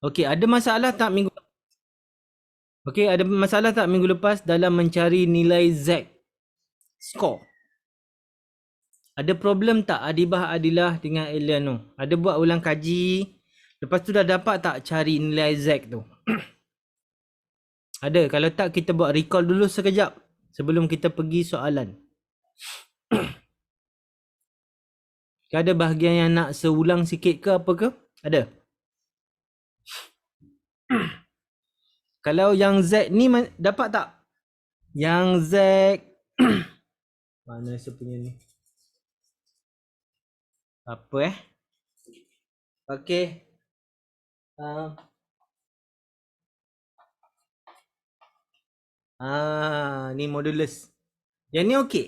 Okey, ada masalah tak minggu Okey, ada masalah tak minggu lepas dalam mencari nilai Z score? Ada problem tak Adibah Adilah dengan Eliano? Ada buat ulang kaji, lepas tu dah dapat tak cari nilai Z tu? Ada, kalau tak kita buat recall dulu sekejap sebelum kita pergi soalan. Ada bahagian yang nak seulang sikit ke apa ke? Ada. Kalau yang Z ni dapat tak? Yang Z mana saya punya ni? Apa Okey. Ni modulus. Yang ni okey.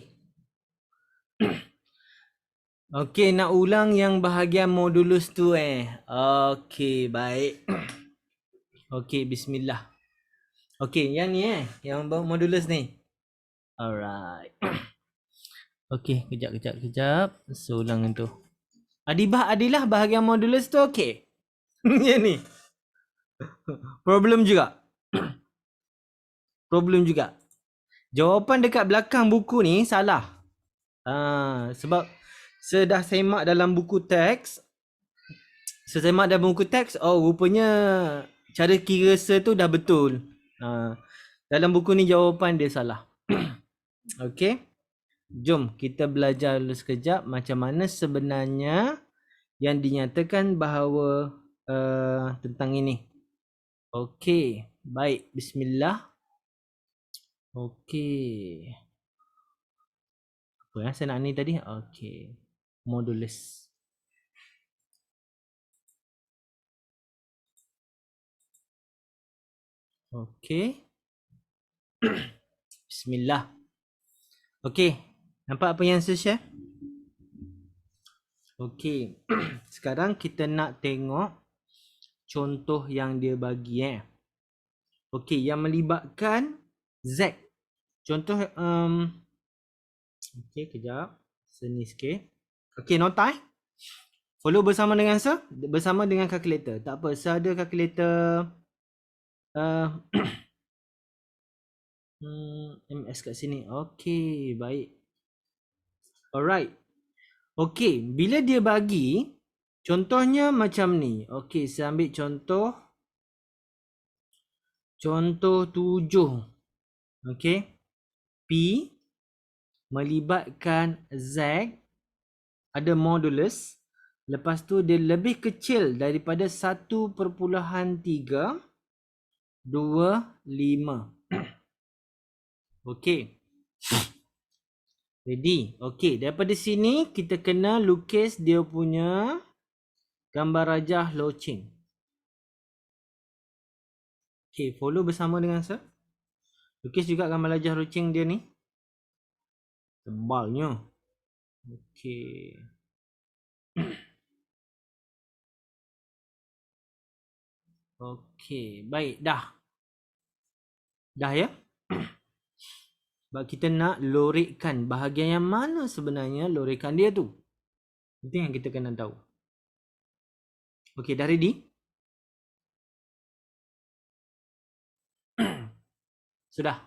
Okey, nak ulang yang bahagian modulus tu Okey, baik. Okey, bismillah. Okey, yang ni yang modulus ni. Alright. Okey, kejap. Seulang tu. Adibah Adilah bahagian modulus tu okey. Yang ni. Problem juga. Problem juga. Jawapan dekat belakang buku ni salah. Sebab saya dah semak dalam buku teks. Rupanya cara kira tu dah betul. Dalam buku ni jawapan dia salah. Okey. Jom kita belajar dulu sekejap macam mana sebenarnya yang dinyatakan bahawa tentang ini. Okey, baik, bismillah. Okey. Apa saya nak ni tadi? Okey. Modulus. Okey. Bismillah. Okey, nampak apa yang saya share? Okey. Sekarang kita nak tengok contoh yang dia bagi Okey, yang melibatkan Z. Contoh okey, kejap. Seni sikit. Okey, nota Follow bersama dengan saya, bersama dengan kalkulator. Tak apa, saya ada kalkulator MS kat sini. Okey, baik. Alright. Okey, bila dia bagi contohnya macam ni. Okey, saya ambil contoh 7. Okey. P melibatkan Z, ada modulus. Lepas tu dia lebih kecil daripada 1.325. Okey. Ready? Okey, daripada sini kita kena lukis dia punya gambar rajah loceng. Okey, follow bersama dengan saya. Lukis juga gambar rajah loceng dia ni. Tebalnya. Okey. Okey, baik, dah. Dah ya? Sebab kita nak lorekkan bahagian yang mana sebenarnya lorekan dia tu. Itu yang kita kena tahu. Okey, dah ready? Sudah?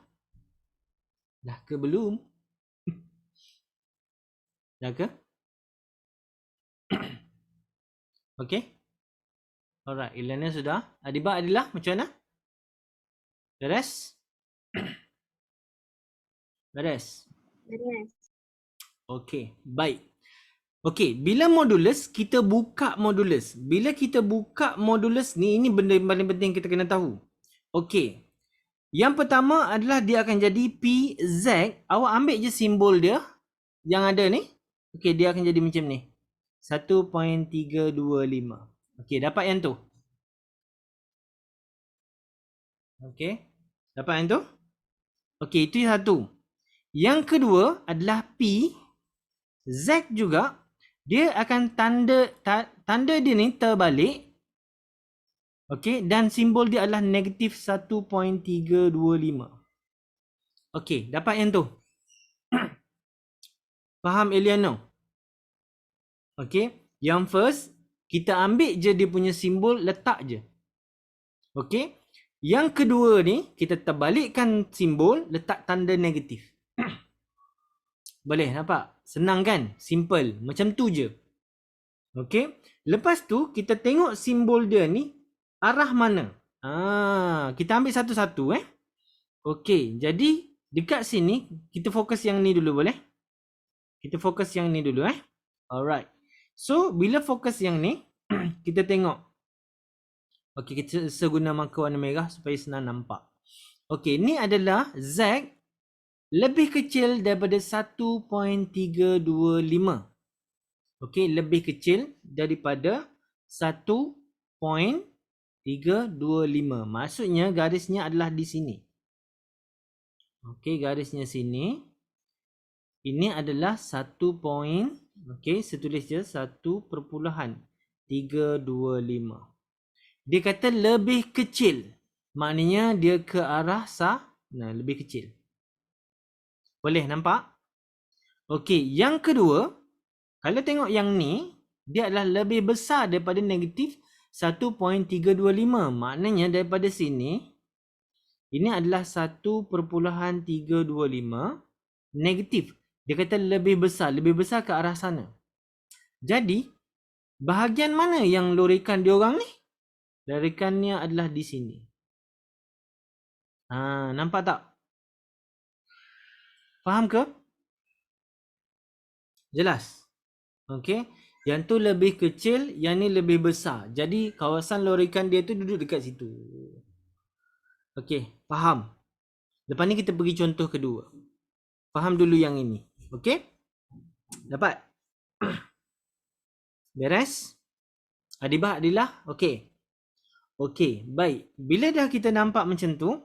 Dah ke belum? Dah ke? Okey? Alright, Ilana sudah. Adibah Adilah macam mana? Beres? Beres? Beres. Okey, baik. Okey, bila modulus, kita buka modulus. Bila kita buka modulus ni, ini benda yang paling penting kita kena tahu. Okey. Yang pertama adalah dia akan jadi PZ. Awak ambil je simbol dia yang ada ni. Okey, dia akan jadi macam ni. 1.325. Okey, dapat yang tu. Okey. Dapat yang tu? Okey, itu yang satu. Yang kedua adalah P. Z juga. Dia akan tanda dia ni terbalik. Okey, dan simbol dia adalah negatif 1.325. Okey, dapat yang tu. Faham Eliano? Okey, yang first kita ambil je dia punya simbol, letak je. Okey. Yang kedua ni, kita terbalikkan simbol, letak tanda negatif. Boleh nampak? Senang kan? Simple. Macam tu je. Okey. Lepas tu, kita tengok simbol dia ni, arah mana. Kita ambil satu-satu Okey. Jadi, dekat sini, kita fokus yang ni dulu boleh? Kita fokus yang ni dulu Alright. So, bila fokus yang ni, kita tengok. Okey, kita guna marker warna merah supaya senang nampak. Okey, ni adalah Z lebih kecil daripada 1.325. Okey, lebih kecil daripada 1.325. Maksudnya garisnya adalah di sini. Okey, garisnya sini. Ini adalah 1. Okey, saya tulis je 1.325. Dia kata lebih kecil. Maknanya dia ke arah lebih kecil. Boleh nampak? Okey, yang kedua, kalau tengok yang ni, dia adalah lebih besar daripada negatif 1.325. Maknanya daripada sini, ini adalah 1.325 negatif. Dia kata lebih besar ke arah sana. Jadi, bahagian mana yang lorikan diorang ni? Lorikannya adalah di sini. Nampak tak? Faham ke? Jelas? Okey. Yang tu lebih kecil, yang ni lebih besar. Jadi, kawasan lorikan dia tu duduk dekat situ. Okey, faham? Lepas ni kita pergi contoh kedua. Faham dulu yang ini. Okey? Dapat? Beres? Adibah, Adilah? Okey. Okey, baik. Bila dah kita nampak macam tu,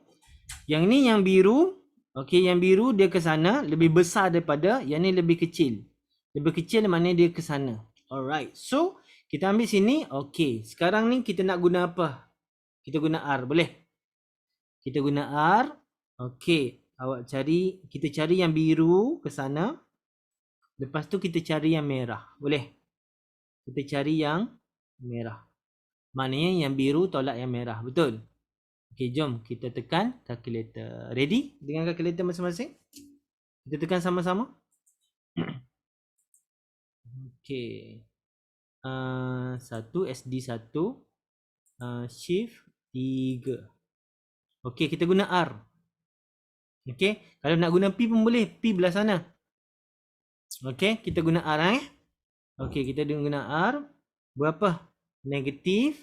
yang ni yang biru, okey, yang biru dia ke sana lebih besar daripada, yang ni lebih kecil. Lebih kecil maknanya dia ke sana. Alright. So, kita ambil sini. Okey, sekarang ni kita nak guna apa? Kita guna R, boleh? Kita guna R. Okey, kita cari yang biru ke sana. Lepas tu kita cari yang merah. Boleh? Kita cari yang merah. Maknanya yang biru tolak yang merah. Betul? Okey, jom kita tekan kalkulator. Ready dengan kalkulator masing-masing? Kita tekan sama-sama. Okey. 1 SD1 shift 3. Okey, kita guna R. Okey, kalau nak guna P pun boleh. P belah sana. Okey, kita guna R Okey, kita guna R. Berapa? Negatif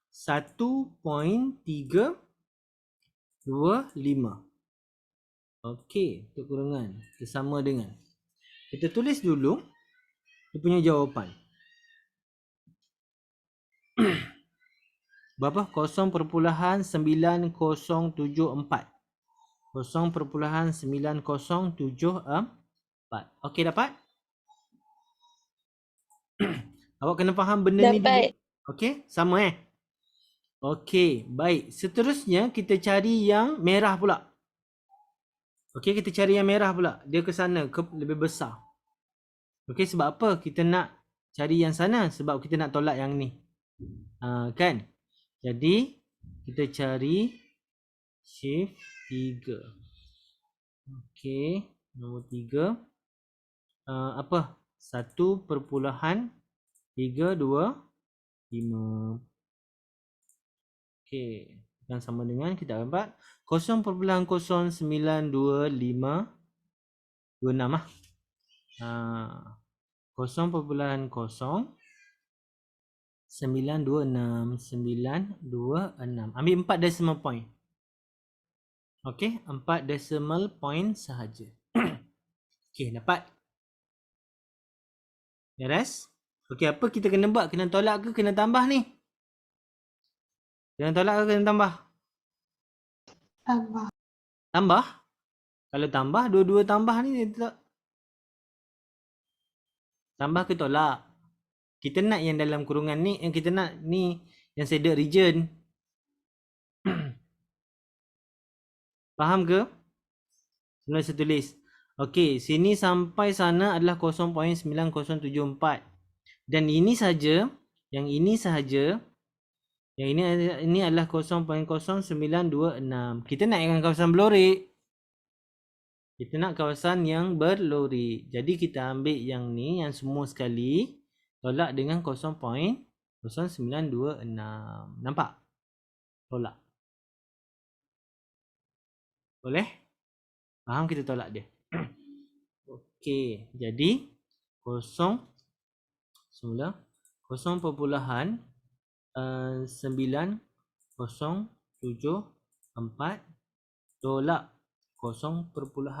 1.325. Okey, untuk kurungan. Kita sama dengan. Kita tulis dulu dia punya jawapan. Berapa? 0.9074. 0.9074. Okey, dapat? Awak kena faham benda ni dulu. Okey, sama Okey, baik. Seterusnya kita cari yang merah pula. Okey, kita cari yang merah pula. Dia ke sana, lebih besar. Okey, sebab apa kita nak cari yang sana? Sebab kita nak tolak yang ni. Kan? Jadi, kita cari shift 3. Okey, nombor 3. Apa? 1.325. Okey, dan sama dengan kita dapat 0.092526 0.926 ambil 4 decimal point. Okey, 4 decimal point sahaja. Okey, dapat? Beres? Okey, apa kita kena buat? Kena tolak ke kena tambah ni? Kena tolak ke kena tambah? Tambah. Tambah? Kalau tambah, dua-dua tambah ni tak. Tambah ke tolak? Kita nak yang dalam kurungan ni, yang kita nak ni yang shaded region. Faham ke? Sebenarnya saya tulis. Okey, sini sampai sana adalah 0.9074. Dan ini saja, yang ini sahaja Yang ini adalah 0.0926. Kita naikkan kawasan berlorik. Kita nak kawasan yang berlorik. Jadi kita ambil yang ni, yang semua sekali. Tolak dengan 0.0926. Nampak? Tolak. Boleh? Faham kita tolak dia? Okey. Jadi 0.907.4 tolak 0.9259.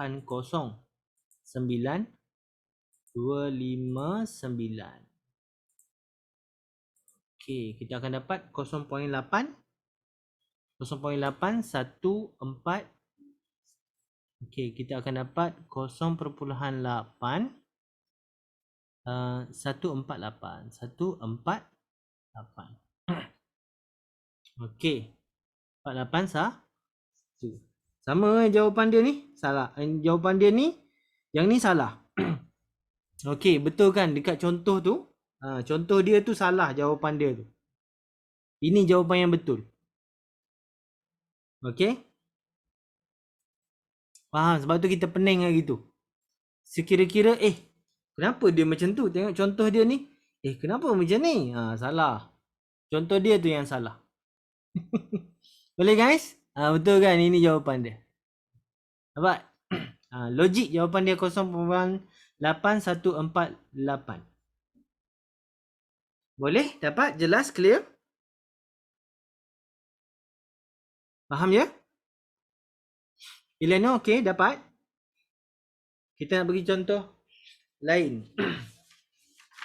Okey, kita akan dapat 0.814. Okey, kita akan dapat 0.148. Okey, 48 sah. Sama jawapan dia ni salah. Jawapan dia ni, yang ni salah. Okey, betul kan dekat contoh tu? Contoh dia tu salah jawapan dia tu. Ini jawapan yang betul. Okey? Faham? Sebab tu kita pening lagi tu. Sekira-kira kenapa dia macam tu? Tengok contoh dia ni. Kenapa macam ni? Salah. Contoh dia tu yang salah. Boleh guys? Betul kan? Ini jawapan dia. Nampak? Logik jawapan dia 0.8148. Boleh? Dapat? Jelas? Clear? Faham ya? Elena okey? Dapat? Kita nak bagi contoh lain.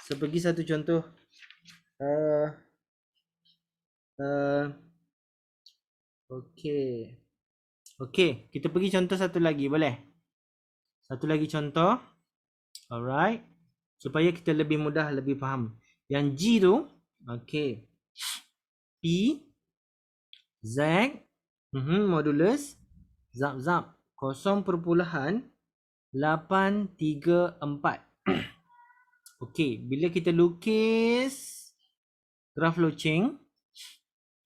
So, pergi satu contoh. Okey. Okey, kita pergi contoh satu lagi, boleh? Satu lagi contoh. Alright. Supaya kita lebih mudah, lebih faham. Yang G tu, okey. P, Z, modulus, zap, 0.834. Okey, bila kita lukis graf loceng,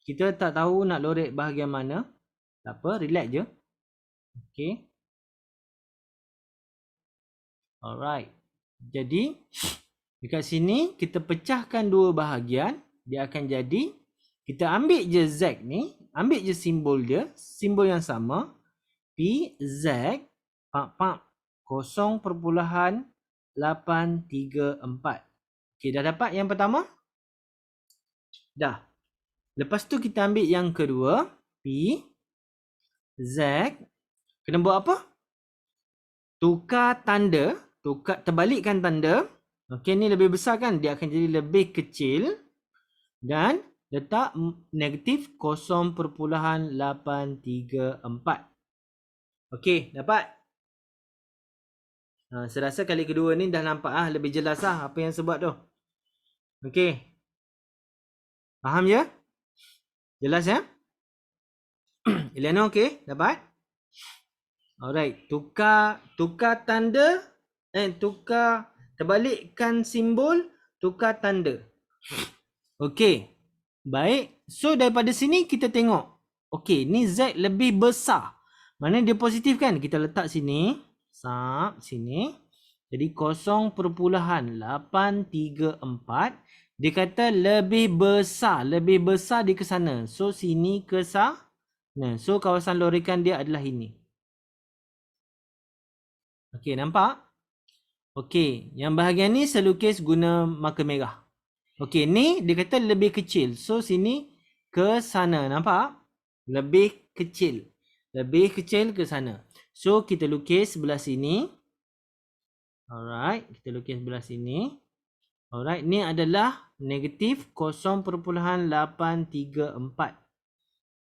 kita tak tahu nak lorek bahagian mana. Tak apa, relax je. Okey. Alright. Jadi, dekat sini kita pecahkan dua bahagian. Dia akan jadi, kita ambil je Z ni. Ambil je simbol dia. Simbol yang sama. P, Z, 0.834. Okey, dah dapat yang pertama? Dah. Lepas tu kita ambil yang kedua. P, Z. Kena buat apa? Tukar tanda. Terbalikkan tanda. Okey, ni lebih besar kan? Dia akan jadi lebih kecil. Dan letak negatif 0.834. Okey, dapat? Saya rasa kali kedua ni dah nampak lebih jelas apa yang saya buat tu. Okey. Faham ya? Jelas ya? Elena okey? Dapat? Alright, tukar tanda, terbalikkan simbol, tukar tanda. Okey. Baik. So daripada sini kita tengok. Okey, ni Z lebih besar. Mana dia positif kan? Kita letak sini. Sini. Jadi 0.834. Dia kata lebih besar. Lebih besar di ke sana. So sini ke sana. So kawasan lorikan dia adalah ini. Okey, nampak? Okey, yang bahagian ni saya lukis guna marker merah. Okey, ni dia kata lebih kecil. So sini ke sana. Nampak? Lebih kecil. Lebih kecil ke sana. So kita lukis sebelah sini. Alright, kita lukis sebelah sini. Alright, ni adalah negatif 0.834.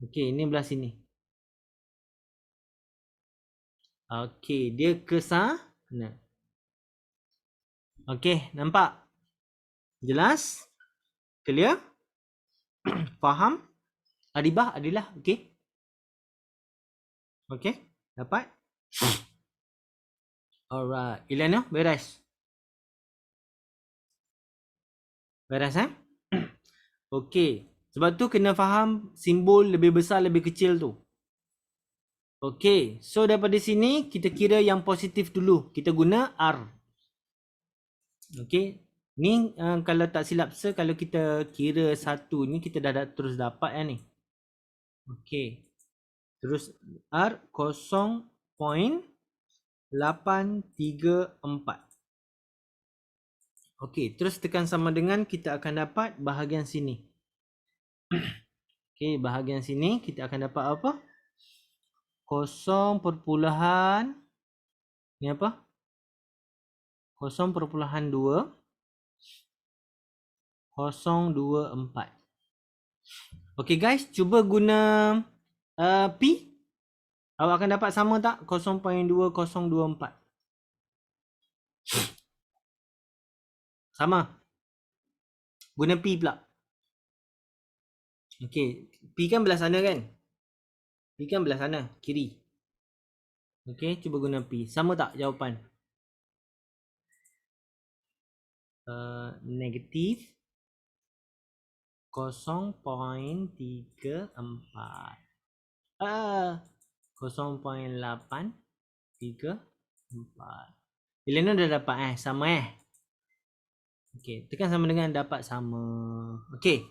Okey, ini belah sini. Okey, dia ke sana. Okey, nampak? Jelas? Clear? Faham? Adilah, okey? Okey, dapat? Alright, Elena, beres? Beres Okey, Sebab tu kena faham simbol lebih besar lebih kecil tu. Okey, so daripada sini kita kira yang positif dulu. Kita guna R. Okey, ni kalau tak silap kalau kita kira satu ni kita dah terus dapat ni. Okey, terus R 0.834. Okey, terus tekan sama dengan kita akan dapat bahagian sini. Okey, bahagian sini kita akan dapat apa? 0. Ni apa? 0.204. Okey guys, cuba guna P. Awak akan dapat sama tak? 0.2024. Sama. Guna P pula. Okey, P kan belah sana kan? P kan belah sana, kiri. Okey, cuba guna P. Sama tak jawapan? Negatif 0.34. 0.834. Bila ni dah dapat sama Okey, tekan sama dengan dapat sama. Okey.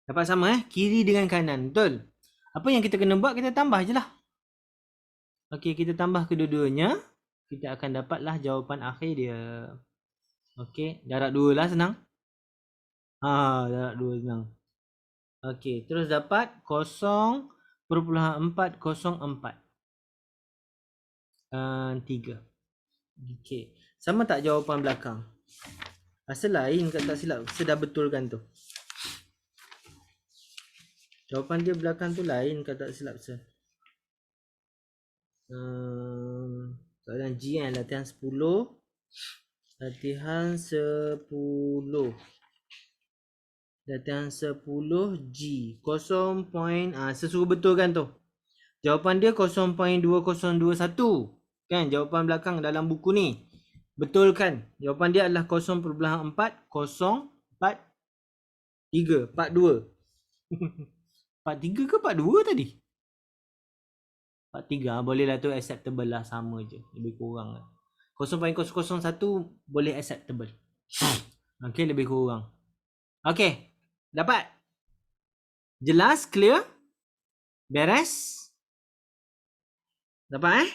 Dapat sama kiri dengan kanan, betul? Apa yang kita kena buat, kita tambah je lah. Okey, kita tambah kedua-duanya. Kita akan dapatlah jawapan akhir dia. Okey, darab 2 lah senang. Darab 2 senang. Okey, terus dapat 0.404. 3. Okey, sama tak jawapan belakang? Asal lain kat tak silap, saya dah betulkan tu. Jawapan dia belakang tu lain kat tak silap saya. Soalan G latihan 10. Latihan 10. Latihan 10 G. 0. Saya suruh betulkan tu. Jawapan dia 0.2021. Kan jawapan belakang dalam buku ni. Betulkan. Jawapan dia adalah 0.4043. 42. 43 ke 42 tadi? 43 bolehlah tu, acceptable lah, sama je, lebih kurang lah. 0.001 boleh acceptable. Okey, lebih kurang. Okey, dapat? Jelas? Clear? Beres? Dapat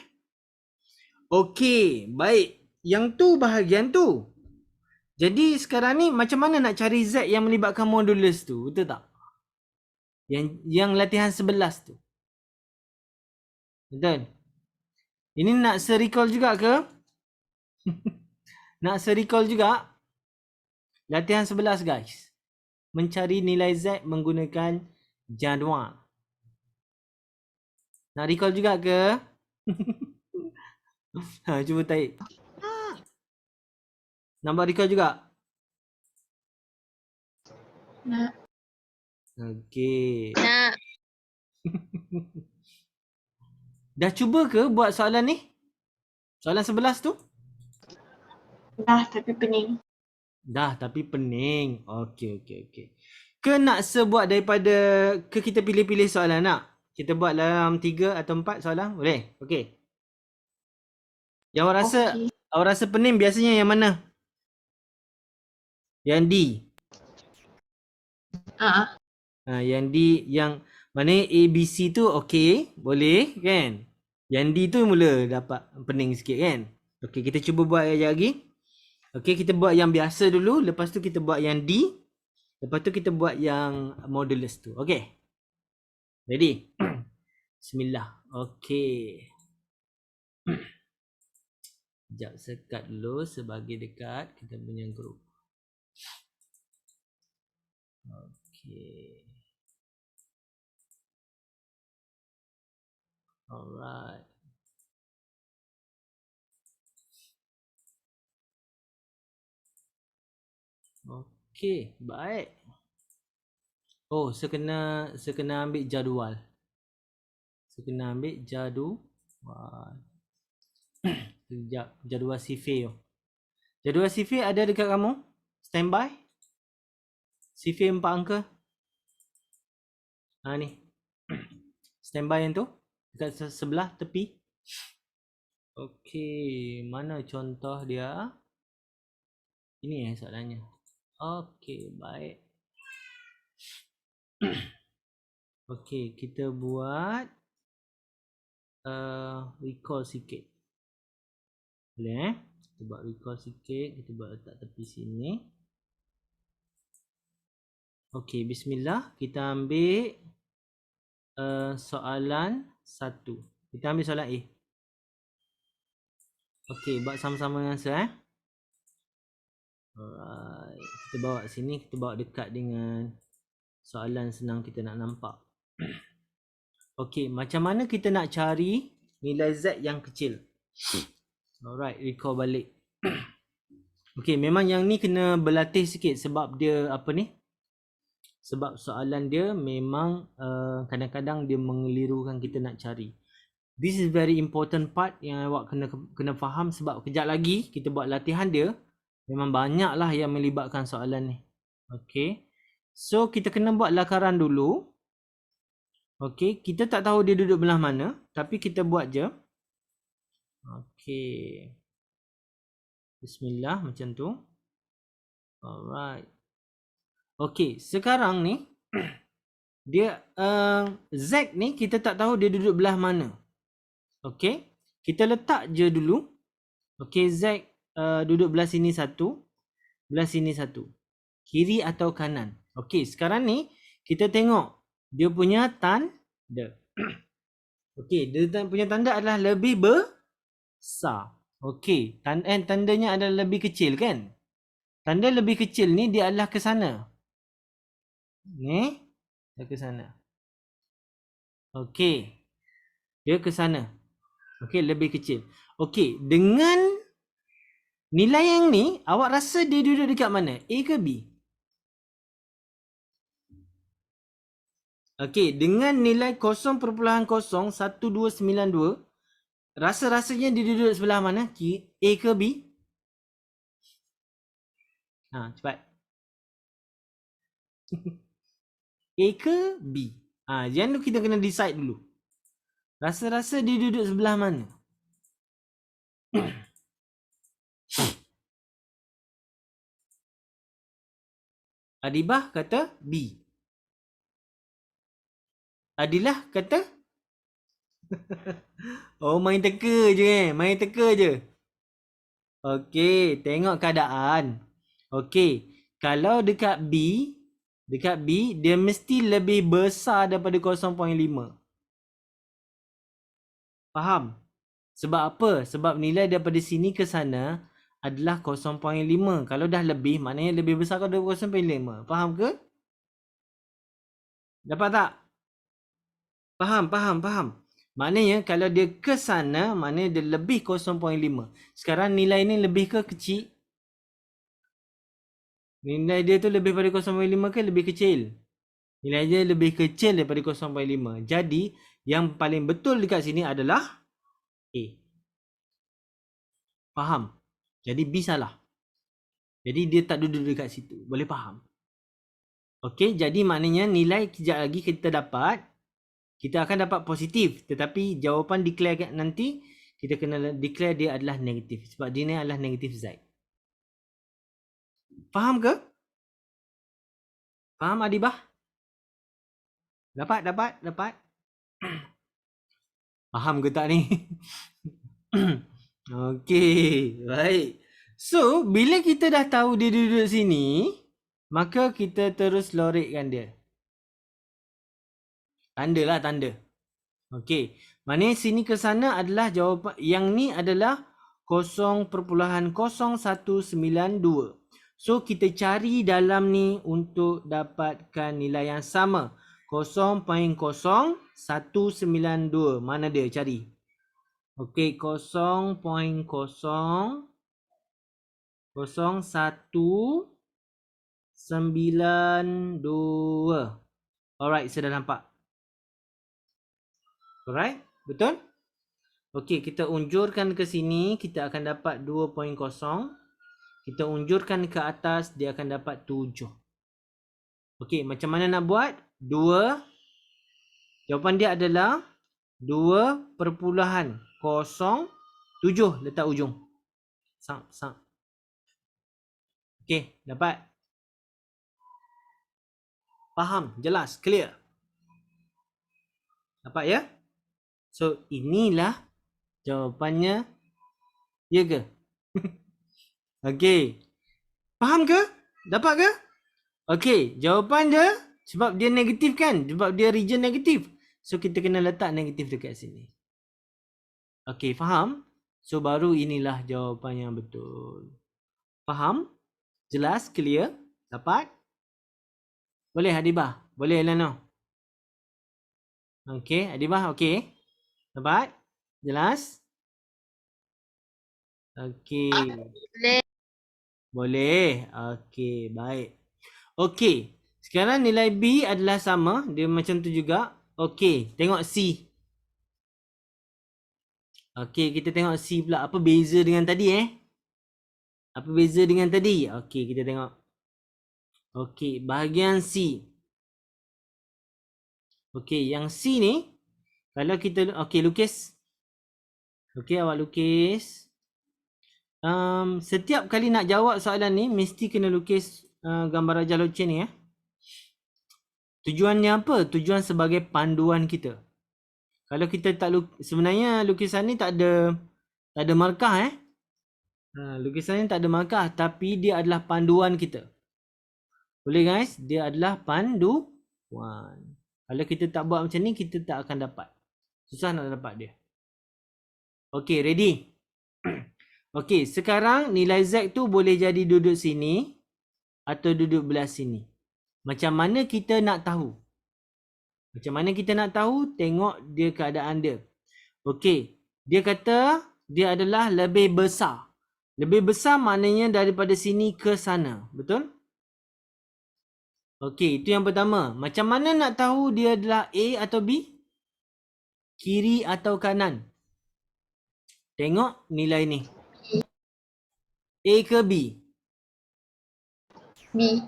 Okey, baik. Yang tu bahagian tu. Jadi sekarang ni macam mana nak cari Z yang melibatkan modulus tu, betul tak? Yang latihan 11 tu. Betul? Ini nak se-recall juga ke? Nak se-recall juga? Latihan 11 guys. Mencari nilai Z menggunakan jadual. Nak recall juga ke? Cuba tarik. Nampak recall juga? Nak. Okey. Nak. Dah cuba ke buat soalan ni? Soalan 11 tu? Dah tapi pening. Dah tapi pening. Okey. Ke nak sebuat daripada, ke kita pilih-pilih soalan nak? Kita buat dalam 3 atau 4 soalan? Boleh? Okey. Yang awak rasa pening biasanya yang mana? Yang D. Yang D, yang mana A, B, C tu okey, boleh kan? Yang D tu mula dapat pening sikit kan? Okey, kita cuba buat lagi. Okey, kita buat yang biasa dulu, lepas tu kita buat yang D, lepas tu kita buat yang modulus tu. Okey. Ready? Bismillah. Okey. Sekejap, sekat dulu sebagai dekat kita punya group. Okey. Alright. Okey, baik. Oh, saya kena ambil jadual. Sekejap, jadual sifir. Jadual sifir ada dekat kamu? Standby? Sifir 4 angka? Ni. Standby yang tu. Dekat sebelah tepi. Okey, mana contoh dia? Ini soalannya. Okey, baik. Okey, kita buat recall sikit. Boleh Kita buat recall sikit. Kita buat letak tepi sini. Okey, bismillah. Kita ambil soalan 1. Kita ambil soalan A. Okey, buat sama-sama dengan saya. Alright. Kita bawa sini, kita bawa dekat dengan soalan senang kita nak nampak. Okey, macam mana kita nak cari nilai Z yang kecil? Alright, recall balik. Okey, memang yang ni kena berlatih sikit sebab dia apa ni? Sebab soalan dia memang kadang-kadang dia mengelirukan kita nak cari. This is very important part yang awak kena faham sebab kejap lagi kita buat latihan dia. Memang banyaklah yang melibatkan soalan ni. Okey. So kita kena buat lakaran dulu. Okey, kita tak tahu dia duduk belah mana, tapi kita buat je. Okey. Bismillah macam tu. Alright. Okey, sekarang ni dia Z ni kita tak tahu dia duduk belah mana. Okey, kita letak je dulu. Okey, Z duduk belah sini satu, belah sini satu. Kiri atau kanan. Okey, sekarang ni kita tengok dia punya tanda. Okey, dia punya tanda adalah lebih besar. Okey, tandanya adalah lebih kecil kan? Tanda lebih kecil ni dia adalah ke sana. Ni, dia ke sana. Okey, dia ke sana. Okey, lebih kecil. Okey, dengan nilai yang ni, awak rasa dia duduk dekat mana? A ke B? Okey, dengan nilai 0.1292, rasa-rasanya dia duduk sebelah mana? A ke B? Cepat. A ke B? Yang tu kita kena decide dulu. Rasa-rasa dia duduk sebelah mana? Adibah kata B. Adilah kata oh, main teka je main teka je. Okey, tengok keadaan. Okey, kalau dekat B dia mesti lebih besar daripada 0.5. Faham? Sebab apa? Sebab nilai daripada sini ke sana adalah 0.5. Kalau dah lebih, maknanya lebih besar daripada 0.5. Faham ke? Dapat tak? Faham. Maknanya kalau dia ke sana, maknanya dia lebih 0.5. Sekarang nilai ni lebih ke kecil? Nilai dia tu lebih daripada 0.5 ke lebih kecil? Nilai dia lebih kecil daripada 0.5. Jadi, yang paling betul dekat sini adalah A. Faham? Jadi B salah. Jadi dia tak duduk dekat situ. Boleh faham? Okey, jadi maknanya nilai kejap lagi kita akan dapat positif. Tetapi jawapan declare nanti, kita kena declare dia adalah negatif. Sebab dia ni adalah negatif Z. Faham ke? Faham Adibah? Dapat? Faham ke tak ni? Okey, baik. So, bila kita dah tahu dia duduk sini, maka kita terus lorekkan dia. Tanda. Okey, maknanya sini ke sana adalah jawapan, yang ni adalah 0.0192. So, kita cari dalam ni untuk dapatkan nilai yang sama. 0.0192. Mana dia? Cari. Okey, 0.0192. Alright, saya dah nampak. Alright, betul? Okey, kita unjurkan ke sini, kita akan dapat 2.0. Kita unjurkan ke atas, dia akan dapat 7. Okey, macam mana nak buat? 2 Jawapan dia adalah 2.07 letak ujung. Sang. Okey, dapat? Faham? Jelas? Clear? Dapat ya? So, inilah jawapannya. Ya ke? Okey. Faham ke? Dapat ke? Okey, jawapan dia sebab dia negatif kan? Sebab dia region negatif. So, kita kena letak negatif dekat sini. Okey, faham? So, baru inilah jawapan yang betul. Faham? Jelas? Clear? Dapat? Boleh Adibah? Boleh Elano? Okey, Adibah okey? Dapat? Jelas? Okey. Boleh. Boleh. Okey, baik. Okey. Sekarang nilai B adalah sama. Dia macam tu juga. Okey, tengok C. Okey, kita tengok C pula. Apa beza dengan tadi Apa beza dengan tadi? Okey, kita tengok. Okey, bahagian C. Okey, yang C ni. Kalau kita, okey, lukis. Okey, awak lukis. Setiap kali nak jawab soalan ni, mesti kena lukis gambar Raja Loceng ni Tujuannya apa? Tujuan sebagai panduan kita. Kalau kita tak sebenarnya lukisan ni tak ada markah lukisan ni tak ada markah, tapi dia adalah panduan kita. Boleh guys? Dia adalah panduan. Kalau kita tak buat macam ni, kita tak akan dapat. Susah nak dapat dia. Okey, ready? Okey, sekarang nilai Z tu boleh jadi duduk sini atau duduk belah sini. Macam mana kita nak tahu? Macam mana kita nak tahu? Tengok dia keadaan dia. Okey, dia kata dia adalah lebih besar. Lebih besar maknanya daripada sini ke sana. Betul? Okey, itu yang pertama. Macam mana nak tahu dia adalah A atau B? Kiri atau kanan? Tengok nilai ni. A ke B? B.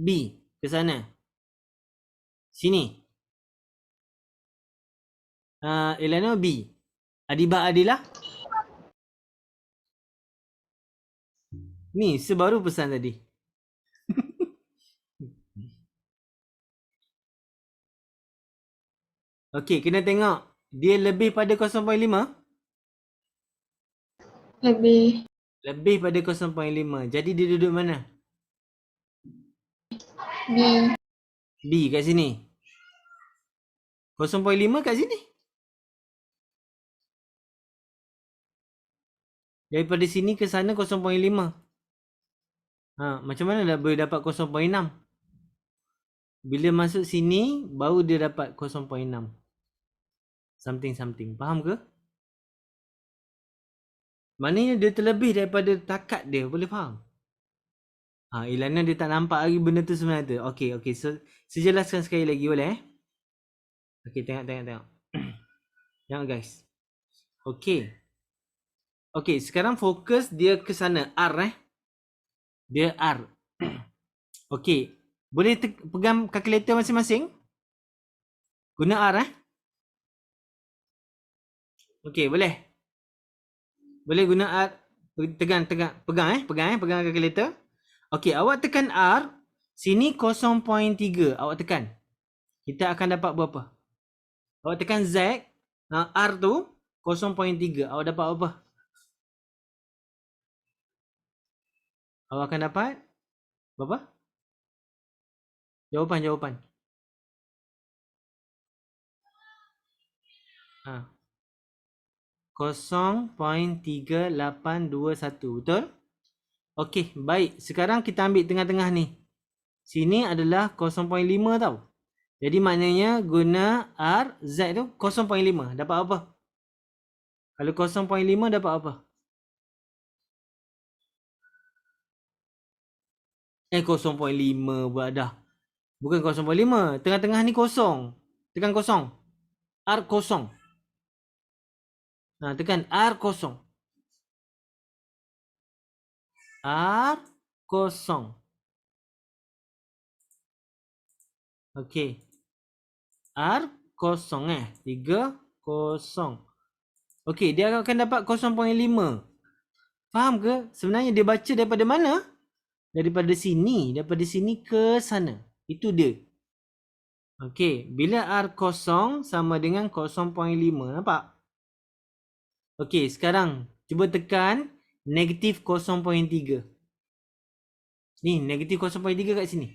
B. Ke sana. Sini. Elana B. Adibah Adilah. Ni sebaru pesan tadi. Okey, kena tengok. Dia lebih pada 0.5? Lebih. Lebih pada 0.5. Jadi dia duduk mana? B. B kat sini. 0.5 kat sini. Daripada sini ke sana 0.5. Macam mana dah boleh dapat 0.6? Bila masuk sini, baru dia dapat 0.6. Something. Faham ke? Maknanya dia terlebih daripada takat dia. Boleh faham? Ilana dia tak nampak lagi benda tu sebenarnya tu. Okey. So, sejelaskan sekali lagi boleh Okey, tengok. Tengok guys. Okey, sekarang fokus dia ke sana. R Dia R. Okey. Boleh pegang kalkulator masing-masing? Guna R Okey, boleh. Boleh guna R. Pegang kalkulator. Okey, awak tekan R. Sini 0.3. Awak tekan. Kita akan dapat berapa? Awak tekan Z. R tu 0.3. Awak dapat apa? Awak akan dapat berapa? Jawapan. 0.3821. Betul? Okey, baik. Sekarang kita ambil tengah-tengah ni. Sini adalah 0.5 tau. Jadi maknanya guna R, Z tu 0.5. Dapat apa? Kalau 0.5 dapat apa? 0.5 buat dah. Bukan 0.5. Tengah-tengah ni kosong. Tekan kosong. R kosong. Tekan R kosong. R kosong. Okey. R kosong 3 kosong. Okey, dia akan dapat 0.5. Faham ke? Sebenarnya dia baca daripada mana? Daripada sini ke sana. Itu dia. Okey, bila R kosong sama dengan 0.5. Nampak? Okey, sekarang cuba tekan negatif 0.3. Ni negatif 0.3 kat sini.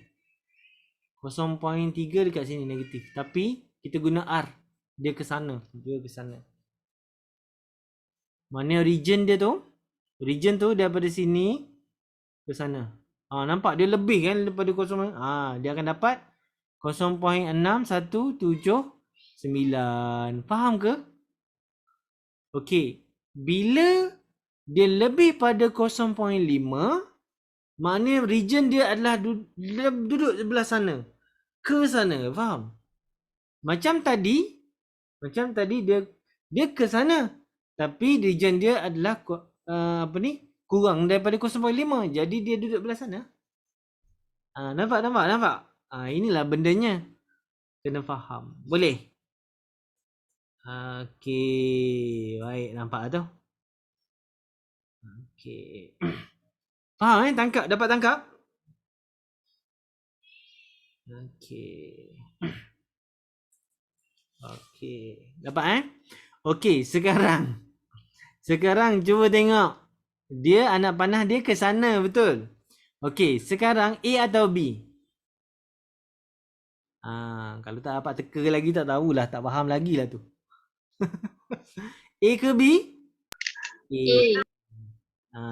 0.3 dekat sini negatif. Tapi kita guna R. Dia ke sana. Mana region dia tu? Region tu daripada sini ke sana. Nampak dia lebih kan daripada 0. Dia akan dapat 0.6179. Faham ke? Okey. Bila dia lebih pada 0.5, maknanya region dia adalah duduk sebelah sana. Ke sana. Faham? Macam tadi dia ke sana. Tapi region dia adalah kurang daripada 0.5. Jadi dia duduk belah sana. Nampak? Inilah bendanya. Kena faham. Boleh? Okey. Baik, nampak tu. Okey. Faham tangkap? Dapat tangkap? Okey. Dapat Okey, sekarang cuba tengok. Dia anak panah dia ke sana, betul? Okey, sekarang A atau B? Kalau tak dapat teka lagi tak tahulah, tak faham lagi lah tu. A ke B? A.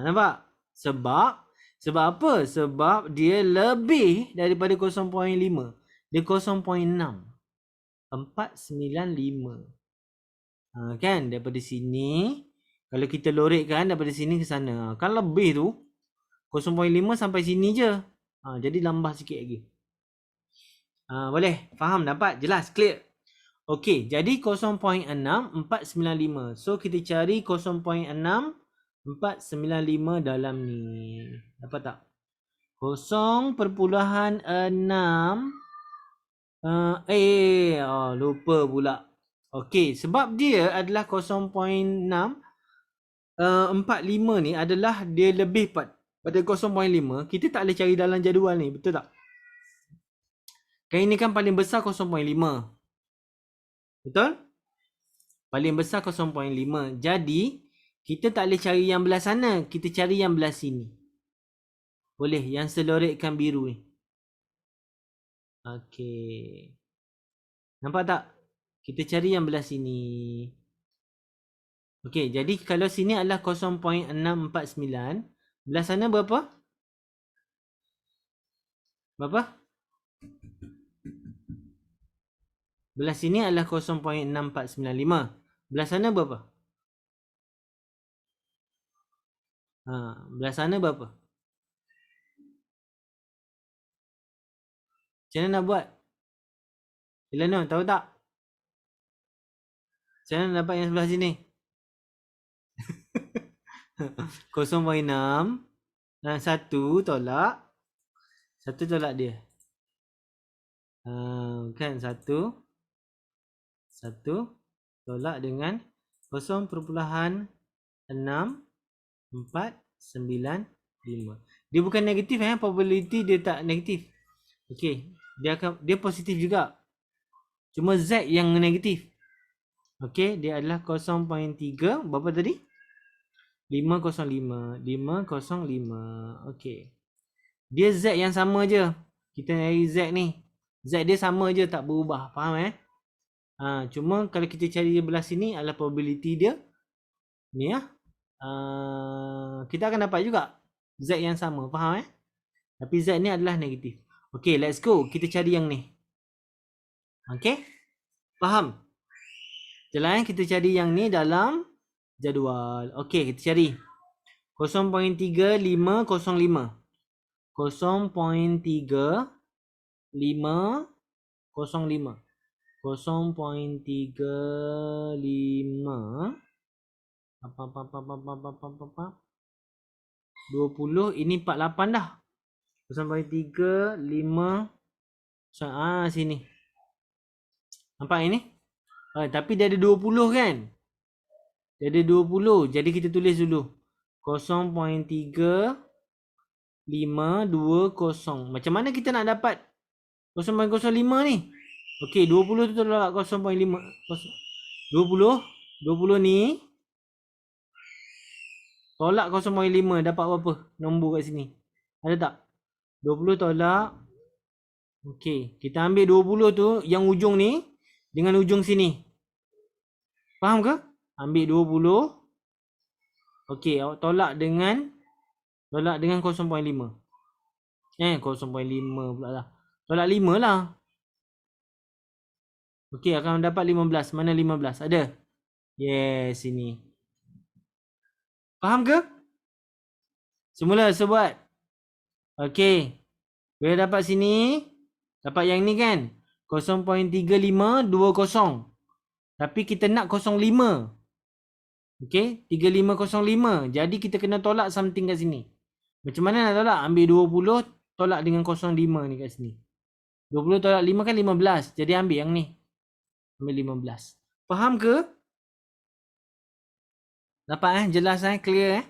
Nampak? Sebab apa? Sebab dia lebih daripada 0.5. Dia 0.6. 495. Kan? Daripada sini, kalau kita lorekkan daripada sini ke sana. Kan lebih tu 0.5 sampai sini je. Jadi lambah sikit lagi. Boleh? Faham? Dapat? Jelas? Clear? Okey, jadi 0.6495. So kita cari 0.6495 dalam ni. Dapat tak? 0.6 lupa pula. Okey, sebab dia adalah 0.645 ni adalah dia lebih pada 0.5. Kita tak boleh cari dalam jadual ni, betul tak? Kan ini kan paling besar 0.5. Betul? Paling besar 0.5. Jadi, kita tak boleh cari yang belah sana. Kita cari yang belah sini. Boleh? Yang selorekkan biru ni. Okey. Nampak tak? Kita cari yang belah sini. Okey, jadi kalau sini adalah 0.649. Belah sana berapa? Berapa? Belah sini adalah 0.6495. Belah sana berapa? Belah sana berapa? Macam mana nak buat? Elano, tahu tak? Macam mana dapat yang sebelah sini? 0.6 dan 1 tolak. 1 tolak dia. Kan 1 tolak dengan 0.6495. Dia bukan negatif probability dia tak negatif. Okey, dia positif juga. Cuma Z yang negatif. Okey, dia adalah 0.3 berapa tadi? 505. Okey. Dia Z yang sama je. Kita cari Z ni. Z dia sama je, tak berubah. Faham cuma kalau kita cari belah sini adalah probability dia. Ni kita akan dapat juga Z yang sama. Faham Tapi Z ni adalah negatif. Okey, let's go. Kita cari yang ni. Okey? Faham? Jalan kita cari yang ni dalam jadual. Okey, kita cari 0.3505. 0.3505. 0.35 20 ini 48 dah. 0.35 sini. Nampak ini? Tapi dia ada 20 kan? Dia ada 20. Jadi kita tulis dulu. 0.3520. Macam mana kita nak dapat 0.05 ni? Okey, 20 tu tolak 0.5. 20. 20 ni tolak 0.5 dapat berapa? Nombor kat sini. Ada tak? 20 tolak. Okey, kita ambil 20 tu yang ujung ni dengan ujung sini. Faham ke? Ambil 20. Okey, awak tolak dengan 0.5. 0.5 pula lah. Tolak 5 lah. Okey, akan dapat 15. Mana 15? Ada? Yes, sini. Faham ke? Semula saya buat. Okey. Bila dapat sini, dapat yang ni kan? 0.3520. Tapi kita nak 0.5. Okey, 3505. Jadi kita kena tolak something kat sini. Macam mana nak tolak? Ambil 20 tolak dengan 05 ni kat sini. 20 tolak 5 kan 15. Jadi ambil yang ni. Ambil 15. Faham ke? Dapat jelas clear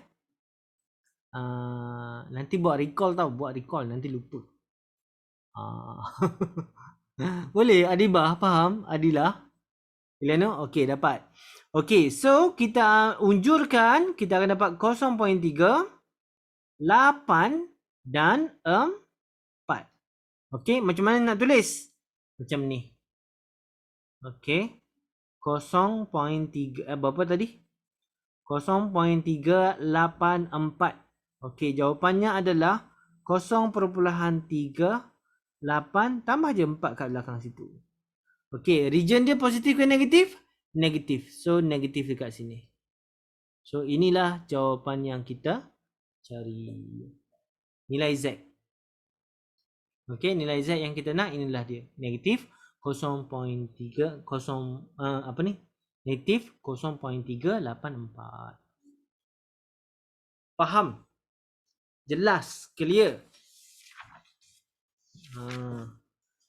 nanti buat recall tau. Buat recall nanti lupa. Boleh Adibah faham? Adilah? Ilano? Okey, dapat. Okey, so kita unjurkan, kita akan dapat 0.3, 8 dan 4. Okey, macam mana nak tulis? Macam ni. Okey. 0.3 berapa tadi? 0.384. Okey, jawapannya adalah 0.38 tambah je 4 kat belakang situ. Okey, region dia positif ke negatif? Negatif. So, negatif dekat sini. So, inilah jawapan yang kita cari. Nilai Z. Okey, nilai Z yang kita nak inilah dia. Negatif 0.3 Negatif 0.384. Faham? Jelas? Clear?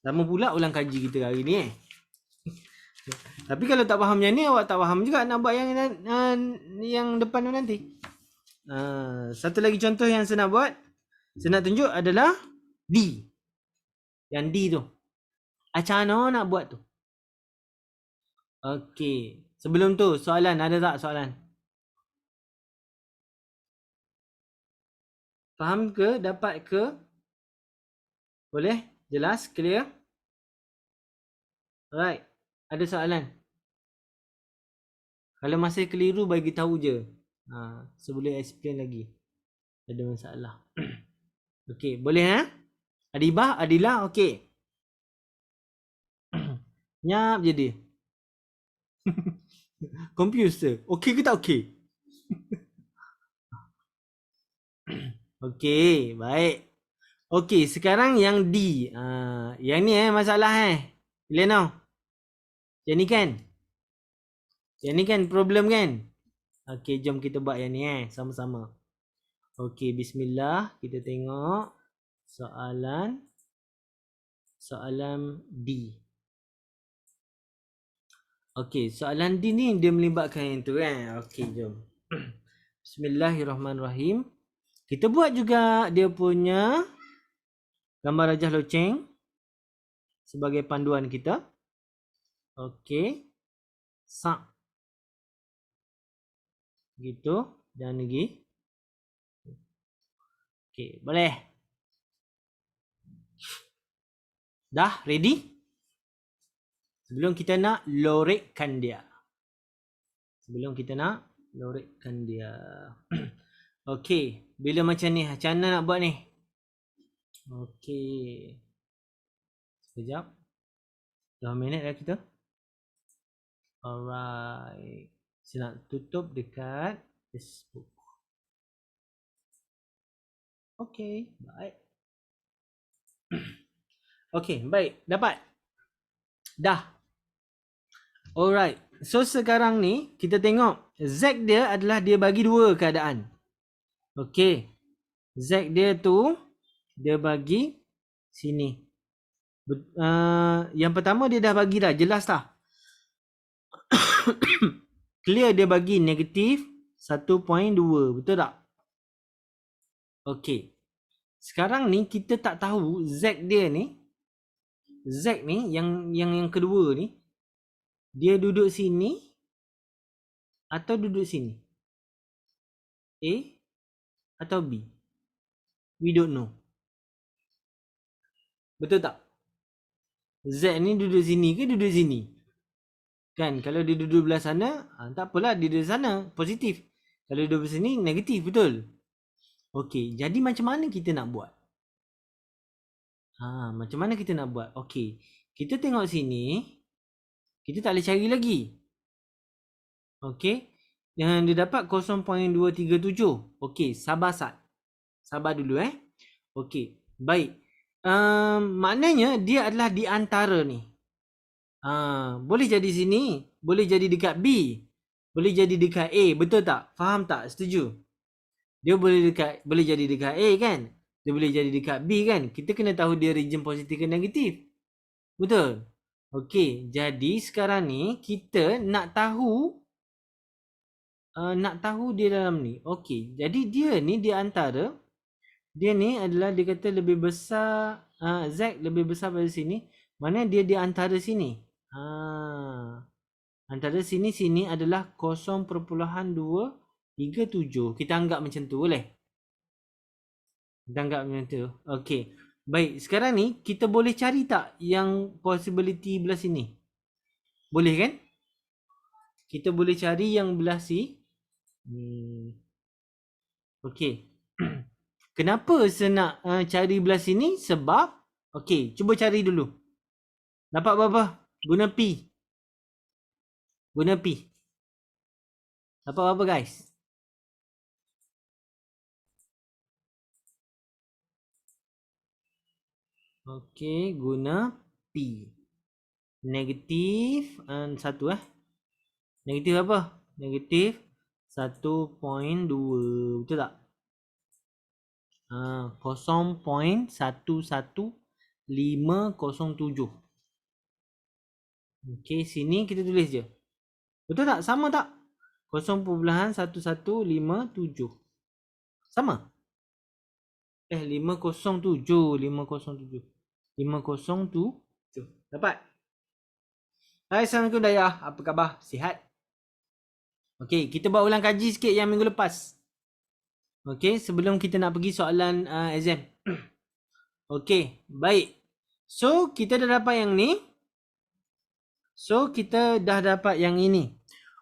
Lama pula ulang kaji kita hari ni Tapi kalau tak faham yang ni, awak tak faham juga nak buat yang depan tu nanti. Satu lagi contoh yang saya nak buat, saya nak tunjuk adalah D. Yang D tu. Macam mana nak buat tu? Okey. Sebelum tu, soalan ada tak soalan? Faham ke? Dapat ke? Boleh? Jelas? Clear? Alright. Ada soalan? Kalau masih keliru, bagi tahu je. Saya boleh explain lagi. Ada masalah. Okey, boleh Adibah, Adilah, okey. Nyap je dia. Confused. Okey ke tak okey? Okey, baik. Okey, sekarang yang D. Yang ni masalah Elena. Yang ni kan? Yang ni kan problem kan? Okey, jom kita buat yang ni sama-sama. Okey, bismillah. Kita tengok soalan D. Okey, soalan D ni dia melibatkan yang tu Okey, jom. Bismillahirrahmanirrahim. Kita buat juga dia punya gambar rajah loceng sebagai panduan kita. Okey. Gitu dan lagi. Okey, boleh. Dah ready? Sebelum kita nak lorekkan dia. Okey, bila macam ni, macam mana nak buat ni? Okey. Sekejap. Dah minit dah kita. Alright. Saya nak tutup dekat Facebook. Okey, baik. Okey, baik. Dapat? Dah. Alright. So sekarang ni kita tengok Z dia adalah dia bagi dua keadaan. Okey. Z dia tu dia bagi sini. Yang pertama dia dah bagi dah, jelas dah. Clear dia bagi negatif 1.2, betul tak? Okey. Sekarang ni kita tak tahu Z dia ni, Z ni yang kedua ni, dia duduk sini atau duduk sini? A atau B? We don't know. Betul tak? Z ni duduk sini ke duduk sini? Kan kalau dia duduk belah sana, tak apalah dia duduk sana, positif. Kalau dia duduk sini negatif, betul? Okey, jadi macam mana kita nak buat? Macam mana kita nak buat? Okey. Kita tengok sini, kita tak boleh cari lagi. Okey. Yang dia dapat 0.237. Okey, sabar Sat. Sabar dulu Okey, baik. Maknanya dia adalah di antara ni. Boleh jadi sini, boleh jadi dekat B, boleh jadi dekat A, betul tak? Faham tak? Setuju? Dia boleh jadi dekat A kan? Dia boleh jadi dekat B kan? Kita kena tahu dia region positif ke negatif. Betul? Okey, jadi sekarang ni kita nak tahu dia dalam ni. Okey, jadi dia ni di antara, dia ni adalah dia kata lebih besar, Z lebih besar pada sini. Mana dia di antara sini? Antara sini adalah 0.237. Kita anggap macam tu boleh? Kita anggap macam tu. Okey. Baik, sekarang ni kita boleh cari tak yang possibility belah sini? Boleh kan? Kita boleh cari yang belah sini. Okey. Kenapa saya nak cari belah sini? Sebab, okey, cuba cari dulu. Dapat berapa? Guna P. Guna P. Dapat berapa guys? Okey, guna P. Negatif 1 Negatif apa? Negatif 1.2. Betul tak? 0.11507. Okey, sini kita tulis je. Betul tak? Sama tak? 0.1157. Sama? 507. 507. Dapat? Hai, Assalamualaikum Dayah. Apa khabar? Sihat? Okey, kita buat ulang kaji sikit yang minggu lepas. Okey, sebelum kita nak pergi soalan exam. Okey, baik. So, kita dah dapat yang ni.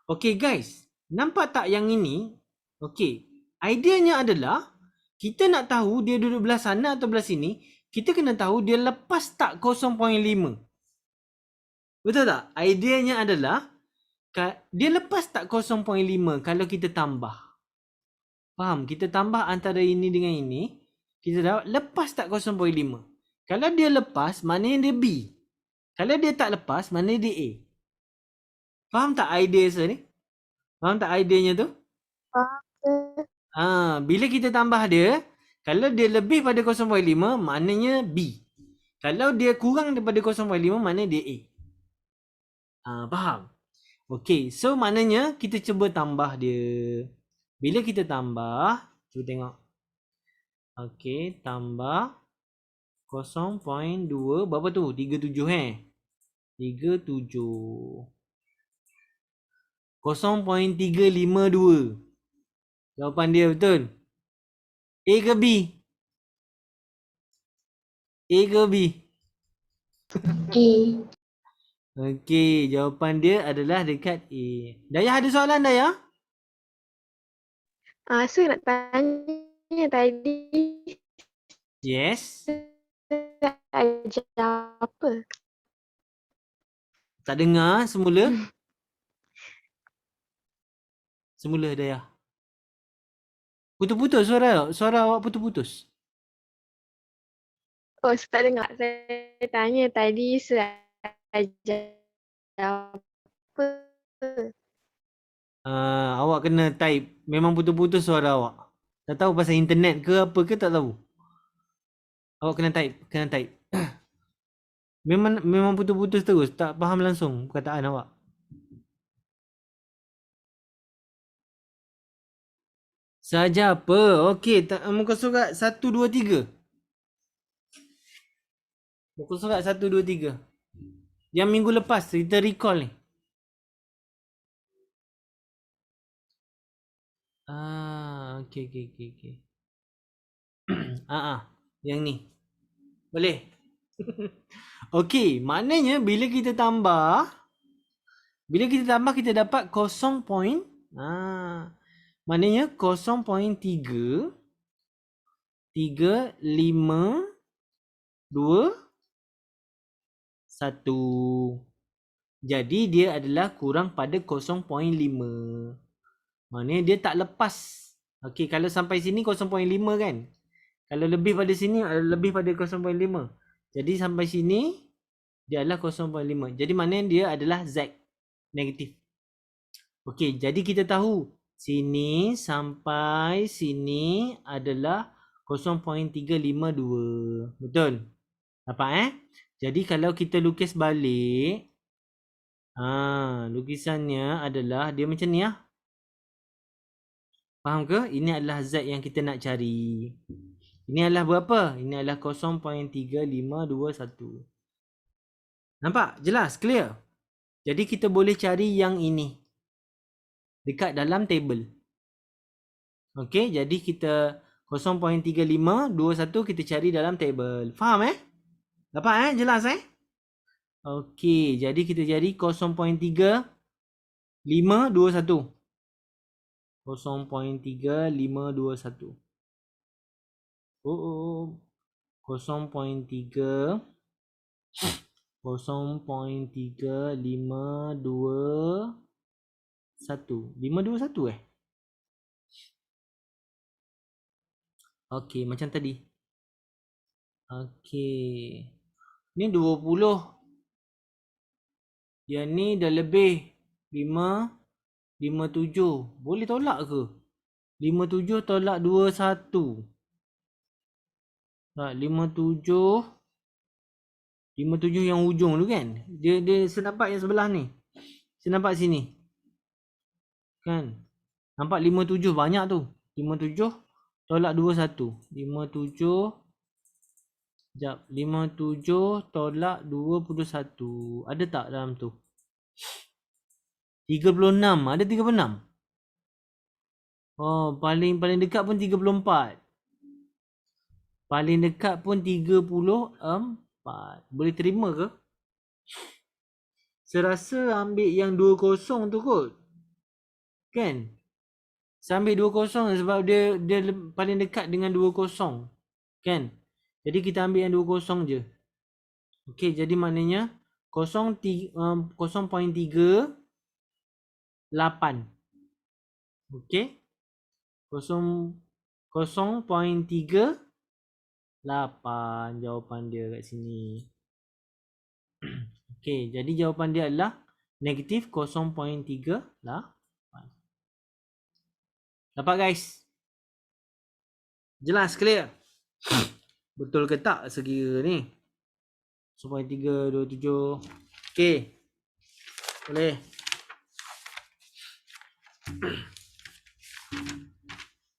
Okey guys, nampak tak yang ini? Okey, ideanya adalah kita nak tahu dia duduk belah sana atau belah sini, kita kena tahu dia lepas tak 0.5. Betul tak? Ideanya adalah dia lepas tak 0.5 kalau kita tambah. Faham? Kita tambah antara ini dengan ini, kita dapat lepas tak 0.5. Kalau dia lepas, maknanya dia B. Kalau dia tak lepas, maknanya dia A. Faham tak idea saya ni? Faham tak ideanya tu? Bila kita tambah dia, kalau dia lebih pada 0.5, maknanya B. Kalau dia kurang daripada 0.5, maknanya dia A. Faham? Okey, so maknanya kita cuba tambah dia. Bila kita tambah, cuba tengok. Okey, tambah 0.2, berapa tu? 37 37. 0.352. Jawapan dia betul. A ke B? A ke B? A. Okey, jawapan dia adalah dekat A. Dayah ada soalan, Dayah? Saya nak tanya tadi. Yes. Ajar apa? Tak dengar semula? Semula, Dayah. Putus-putus suara awak putus-putus. Saya tak dengar. Saya tanya tadi saya ajar apa? Awak kena type. Memang putus-putus suara awak. Tak tahu pasal internet ke apa ke, tak tahu. Awak kena type. Memang putus-putus terus. Tak faham langsung perkataan awak. Saja apa? Okey, muka surat 1, 2, 3. Muka surat 1, 2, 3. Yang minggu lepas kita recall ni. Okey, okey, okey, okey. Yang ni. Boleh? Okey, maknanya bila kita tambah kita dapat 0. Maknanya 0.3 3 5 2 1. Jadi dia adalah kurang pada 0.5. Maknanya dia tak lepas. Okey, kalau sampai sini 0.5 kan. Kalau lebih pada sini lebih pada 0.5. Jadi sampai sini dia adalah 0.5. Jadi maknanya dia adalah Z negatif. Okey, jadi kita tahu sini sampai sini adalah 0.352. Betul? Dapat Jadi kalau kita lukis balik, lukisannya adalah dia macam ni lah. Faham ke? Ini adalah Z yang kita nak cari. Ini adalah berapa? Ini adalah 0.3521. Nampak? Jelas? Clear? Jadi kita boleh cari yang ini dekat dalam table. Okey, jadi kita 0.3521 kita cari dalam table. Faham Dapat Jelas Okey, jadi kita jadi 0.3521. 0.3521. 0.3 521. Okey, macam tadi. Okey. Ni 20. Yang ni dah lebih 57. Boleh tolak ke? 57 tolak 21. 57 yang hujung tu kan. Dia saya nampak yang sebelah ni. Saya nampak sini. Kan? Nampak 57 banyak tu. 57 tolak 21. 57 tolak 21. Ada tak dalam tu? 36. Ada 36? Oh, paling dekat pun 34. Paling dekat pun 34. Boleh terima ke? Saya rasa ambil yang 20 tu kot. Kan? Saya ambil 20 sebab dia paling dekat dengan 20. Kan? Jadi kita ambil yang 20 je. Okey, jadi maknanya 0.38. Okey? 0.38 jawapan dia kat sini. Okey, jadi jawapan dia adalah negatif 0.38. Dapat guys? Jelas, clear? Betul ke tak sekira ni? 0.327. Okey. Boleh.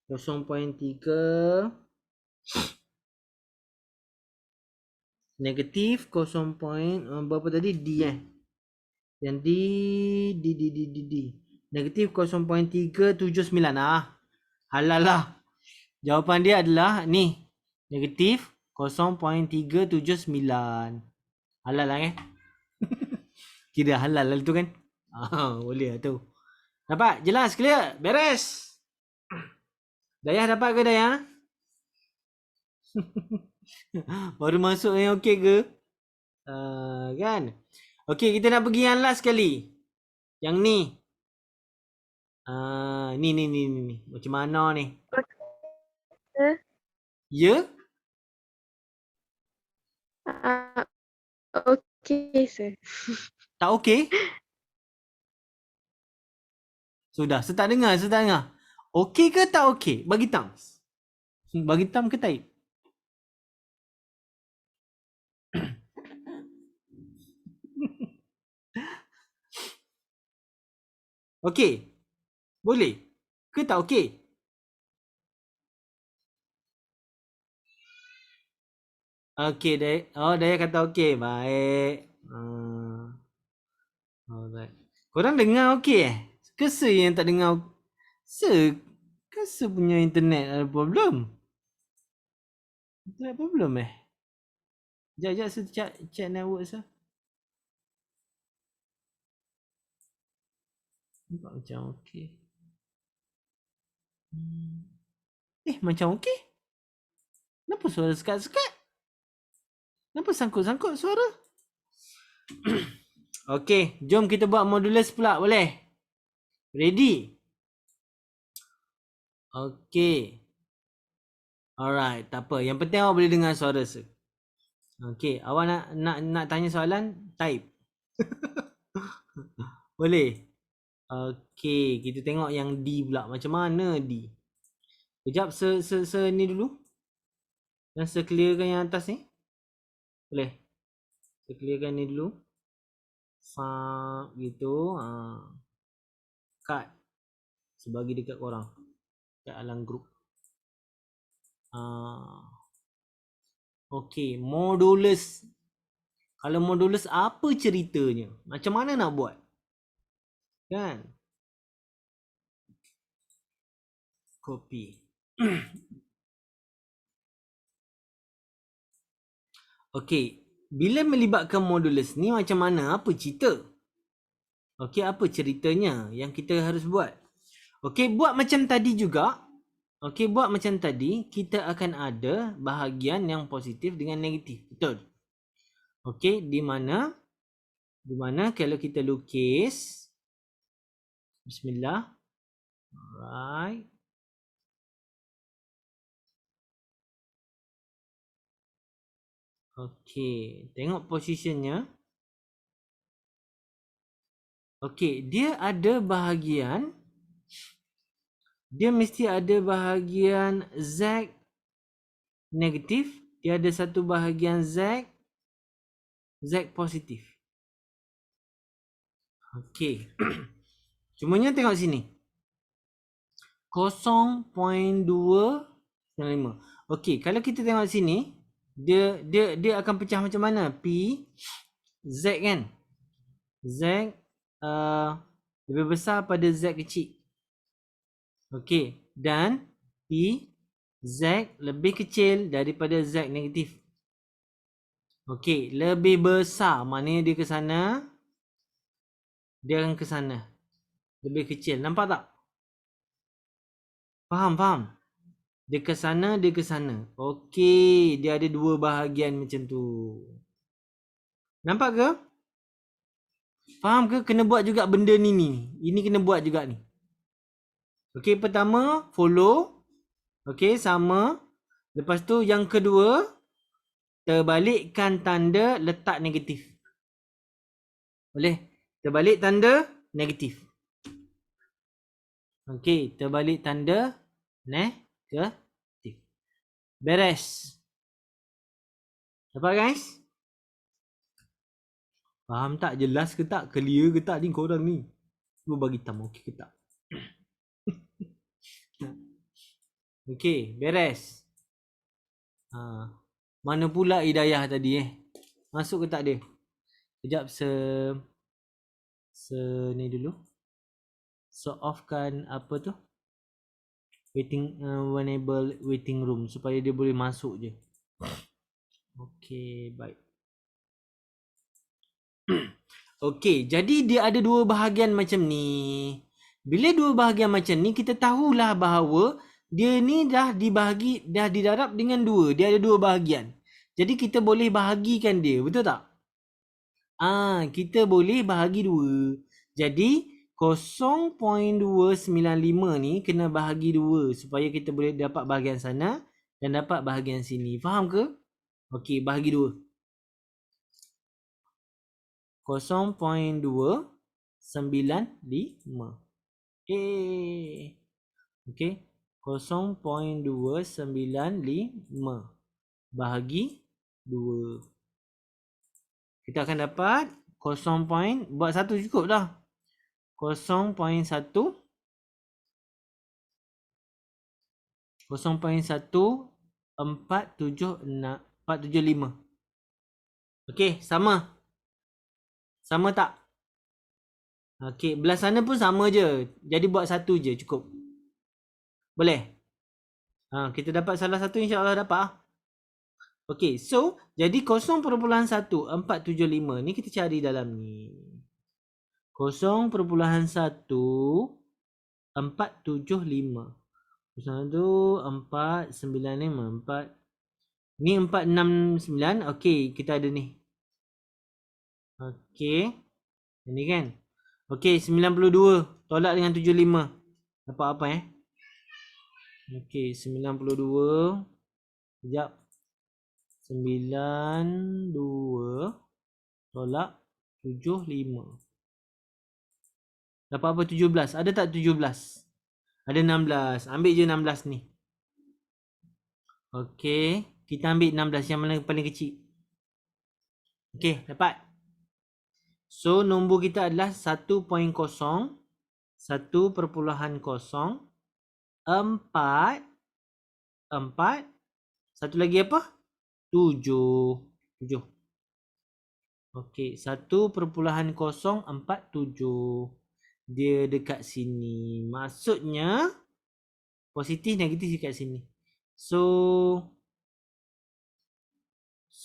.3 negatif 0. Berapa tadi? D Yang D negatif 0.379. Halal lah. Jawapan dia adalah ni. Negatif 0.379. Halal lah Kira halal lah tu kan. Boleh lah tu. Dapat? Jelas? Clear? Beres? Dayah dapat ke Dayah? Baru masuk yang okey ke? Kan? Okey, kita nak pergi yang last sekali. Yang ni. Ni. Macam mana ni? Ya? Okey, sir. Tak okey? Sudah, saya tak dengar. Okey ke tak okey? Bagi thumbs. Bagi thumb ke type? Okey. Boleh? Ke tak okey? Okey, Daya kata okey. Baik. Alright. Korang dengar okey eh? Ke yang tak dengar? Ke punya internet ada problem? Internet problem eh? Sekejap, saya check network saya. Nampak macam okey. Macam okey. Kenapa suara sekat-sekat? Kenapa sangkut-sangkut suara? Okey, jom kita buat modulus pula, boleh? Ready? Okey. Alright, tak apa. Yang penting awak boleh dengar suara saya. Okey, awak nak tanya soalan, type. Boleh? Okey, kita tengok yang D pula. Macam mana D? Kejap, ni dulu. Dan clearkan yang atas ni. Boleh? Saya clearkan ni dulu. Gitu. Cut. Sebagi dekat korang. Dekat alam group. Okey, modulus. Kalau modulus apa ceritanya? Macam mana nak buat? Kan? Copy. Okey, bila melibatkan modulus ni macam mana? Apa cerita? Okey, apa ceritanya yang kita harus buat? Okey, buat macam tadi juga. Okey, buat macam tadi, kita akan ada bahagian yang positif dengan negatif. Betul? Okey, di mana kalau kita lukis, bismillah. Alright. Okey, tengok positionnya. Okey, dia mesti ada bahagian Z negatif, dia ada satu bahagian Z positif. Okey. Cumanya tengok sini. 0.295. Okey, kalau kita tengok sini, dia akan pecah macam mana? P Z kan? Z lebih besar pada Z kecil. Okey, dan P Z lebih kecil daripada Z negatif. Okey, lebih besar maknanya dia ke sana, dia akan ke sana. Lebih kecil. Nampak tak? Faham? Dia ke sana, dia ke sana. Okey, dia ada dua bahagian macam tu. Nampak ke? Faham ke? Kena buat juga benda ni. Ini kena buat juga ni. Okey, pertama follow. Okey, sama. Lepas tu yang kedua, terbalikkan tanda letak negatif. Boleh? Terbalik tanda negatif. Okey, terbalik tanda negatif. Beres. Dapat guys? Faham tak? Jelas ke tak? Clear ke tak ni korang ni? Cuba bagi tahu okey ke tak? Okey, beres. Mana pula Hidayah tadi Masuk ke tak dia? Kejap ni dulu. Offkan apa tu? Waiting enable waiting room supaya dia boleh masuk je. Okey, baik. Okey, jadi dia ada dua bahagian macam ni. Bila dua bahagian macam ni, kita tahulah bahawa dia ni dah didarab dengan dua. Dia ada dua bahagian. Jadi kita boleh bahagikan dia, betul tak? Kita boleh bahagi dua. Jadi 0.295 ni kena bahagi dua supaya kita boleh dapat bahagian sana dan dapat bahagian sini. Faham ke? Okey, bahagi dua. 0.295. Okey. 0.295 bahagi 2. Kita akan dapat buat satu cukup dah. 0.1 475. Okey, sama. Sama tak? Okey, belah sana pun sama je. Jadi buat satu je cukup. Boleh? Kita dapat salah satu, insya-Allah dapat ah. Okey, so jadi 0.1475 ni kita cari dalam ni. 0.1475. 495. Ni 469. Okey, kita ada ni. Okey. Ini kan. Okey, 92 tolak dengan 75. Dapat apa Okey, 92. Sekejap. 92 tolak 75. Dapat apa 17? Ada tak 17? Ada 16. Ambil je 16 ni. Okey, kita ambil 16 yang mana paling kecil. Okey, dapat. So nombor kita adalah 1.0 1.0 4 satu lagi apa? 7. Okey, 1.047. Dia dekat sini. Maksudnya positif negatif dekat sini. So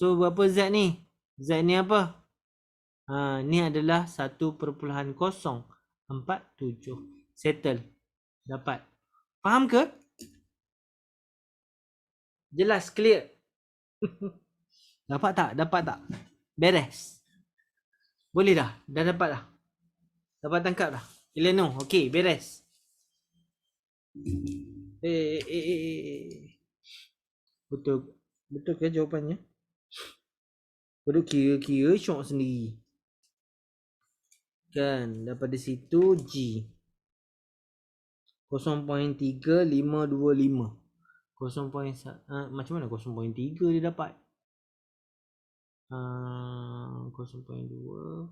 berapa Z ni? Z ni apa? Ni adalah 1.047. Settle. Dapat. Faham ke? Jelas, clear. Dapat tak? Dapat tak? Beres. Boleh dah? Dah dapat dah? Dapat tangkap dah? Eleno, okey, beres. Betul ke jawapannya? Perlu kira-kira syok sendiri. Kan, daripada situ G 0.3525. Macam mana 0.3 dia dapat? 0.2.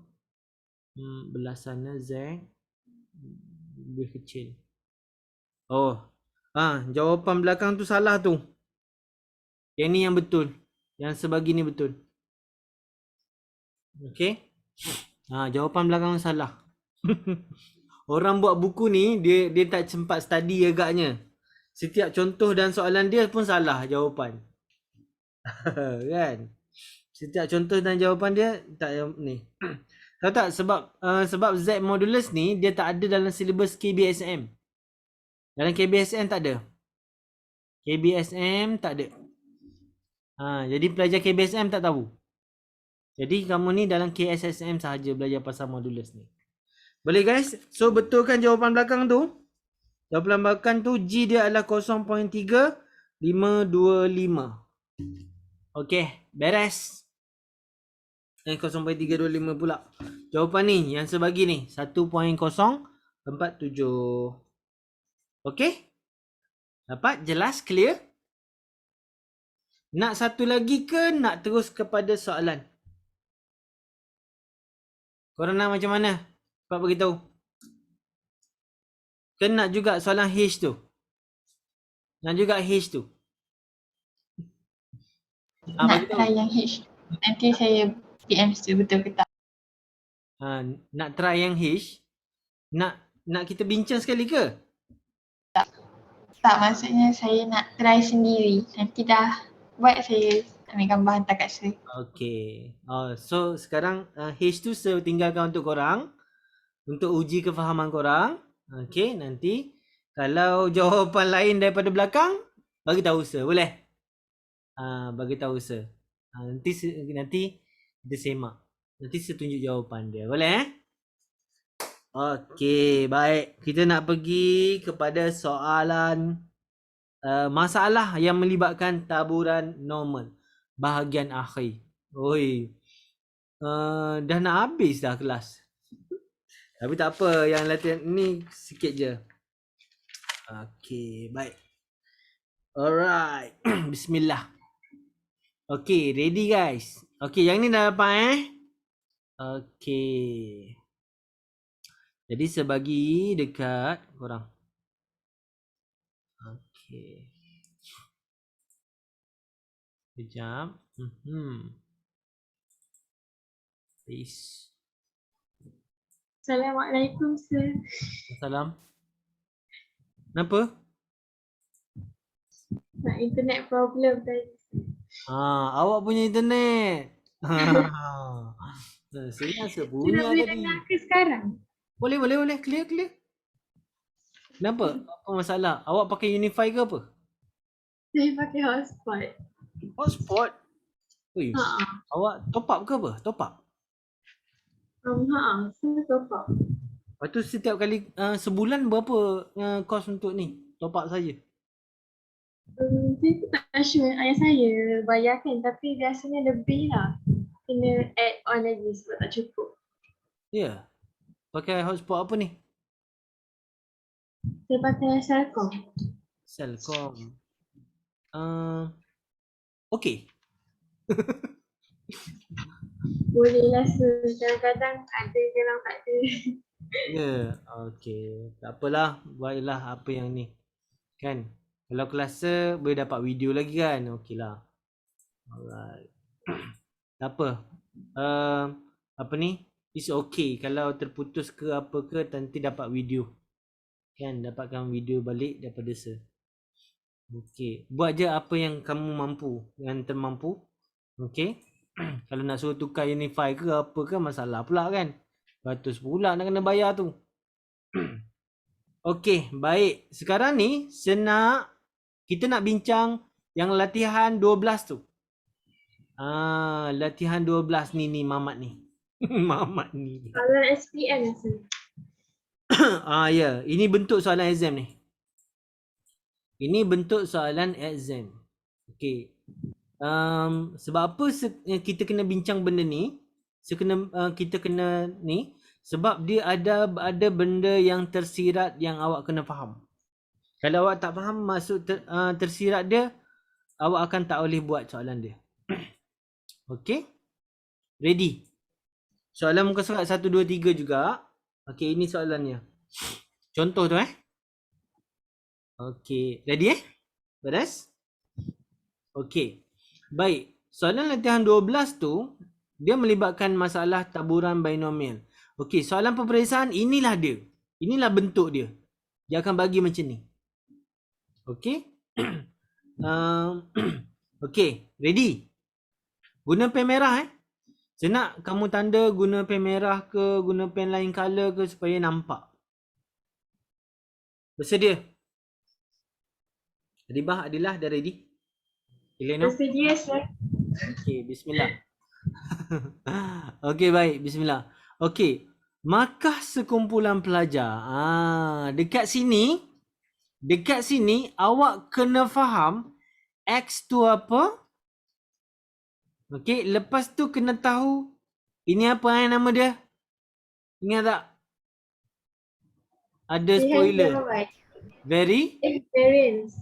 Belah sana Z lebih kecil. Jawapan belakang tu salah tu. Yang ni yang betul. Yang sebagi ni betul. Okey. Jawapan belakang salah. Orang buat buku ni dia tak sempat study agaknya. Setiap contoh dan soalan dia pun salah jawapan. Kan? Setiap contoh dan jawapan dia tak ni. Tahu tak sebab Z modulus ni dia tak ada dalam silibus KBSM. Dalam KBSM tak ada. KBSM tak ada. Jadi pelajar KBSM tak tahu. Jadi kamu ni dalam KSSM sahaja belajar pasal modulus ni. Boleh guys? So betulkan jawapan belakang tu. Jawapan belakang tu G dia adalah 0.3525. Okey, beres. 0.325 pula. Jawapan ni yang sebagi ni 1.047. Okey? Dapat? Jelas? Clear? Nak satu lagi ke nak terus kepada soalan? Korang nak macam mana? Cepat beritahu. Ke nak juga soalan H tu? Nak juga H tu? Nak try yang H. Nanti saya PM betul ke tak? Nak try yang H? Nak kita bincang sekali ke? Tak, maksudnya saya nak try sendiri. Nanti dah buat saya ambil gambar hantar kat saya. Okey. So sekarang H tu saya tinggalkan untuk korang. Untuk uji kefahaman korang. Okey, nanti kalau jawapan lain daripada belakang, bagi tahu saya, boleh? Bagi tahu saya. Nanti kita semak. Nanti saya tunjuk jawapan dia. Boleh Okey, baik. Kita nak pergi kepada soalan masalah yang melibatkan taburan normal bahagian akhir. Dah nak habis dah kelas. Tapi tak apa, yang latihan ni sikit je. Okey, baik. Alright. Bismillah. Okey, ready guys? Okey, yang ni dah dapat Okey. Jadi sebagi dekat korang. Okey. Sekejap. Peace. Assalamualaikum, sir. Salam. Kenapa? Nak internet problem tadi. Awak punya internet. Saya rasa Sudah punya boleh tadi. dengar ke sekarang? Boleh. Clear. Kenapa? Apa masalah? Awak pakai Unify ke apa? Saya pakai hotspot. Hotspot? Ui, Ha. awak top up ke apa? Top up? Saya top up. Lepas tu setiap kali sebulan berapa kos untuk ni? Top up saja. Saya pun tak sure ayah saya bayarkan tapi biasanya lebih lah. Kena add on lagi sebab tak cukup. Ya. Pakai hotspot apa ni? Saya pakai Celcom. Celcom. Okey. Boleh lah sir. Kadang-kadang ada, kadang tak ada. Ya, okey. Tak apalah, buatlah apa yang ni. Kan? Kalau kelas boleh dapat video lagi kan? Okeylah. Alright. Tak apa. Apa ni? It's okay kalau terputus ke apa ke nanti dapat video. Kan? Dapatkan video balik daripada sir. Okey. Buat je apa yang kamu mampu. Yang termampu. Okey. Kalau nak suruh tukar Unify ke apa ke masalah pula kan. Ratus pula nak kena bayar tu. Okey, baik. Sekarang ni kita nak bincang yang latihan 12 tu. Latihan 12 ni Mamat ni. Mamat ni. Soalan SPM lah sir. Ya, ini bentuk soalan exam ni. Ini bentuk soalan exam. Okey. Sebab apa kita kena bincang benda ni? Kita kena ni sebab dia ada benda yang tersirat yang awak kena faham. Kalau awak tak faham maksud tersirat dia, awak akan tak boleh buat soalan dia. Okey? Ready? Soalan muka surat 1 2 3 juga. Okey, ini soalannya. Contoh tu Okey, ready Beres? Okey. Baik, soalan latihan 12 tu dia melibatkan masalah taburan binomial. Okey, soalan peperiksaan inilah dia. Inilah bentuk dia. Dia akan bagi macam ni. Okey? Okey, ready? Guna pen merah Saya nak kamu tanda guna pen merah ke, guna pen lain color ke supaya nampak. Bersedia? Ribah Adilah dah ready? Elena? Bersedia sir. Okey, bismillah. Okey, baik, bismillah. Okey, markah sekumpulan pelajar. Dekat sini awak kena faham X tu apa? Okey, lepas tu kena tahu ini apa nama dia? Ingat tak? Ada spoiler. Variance.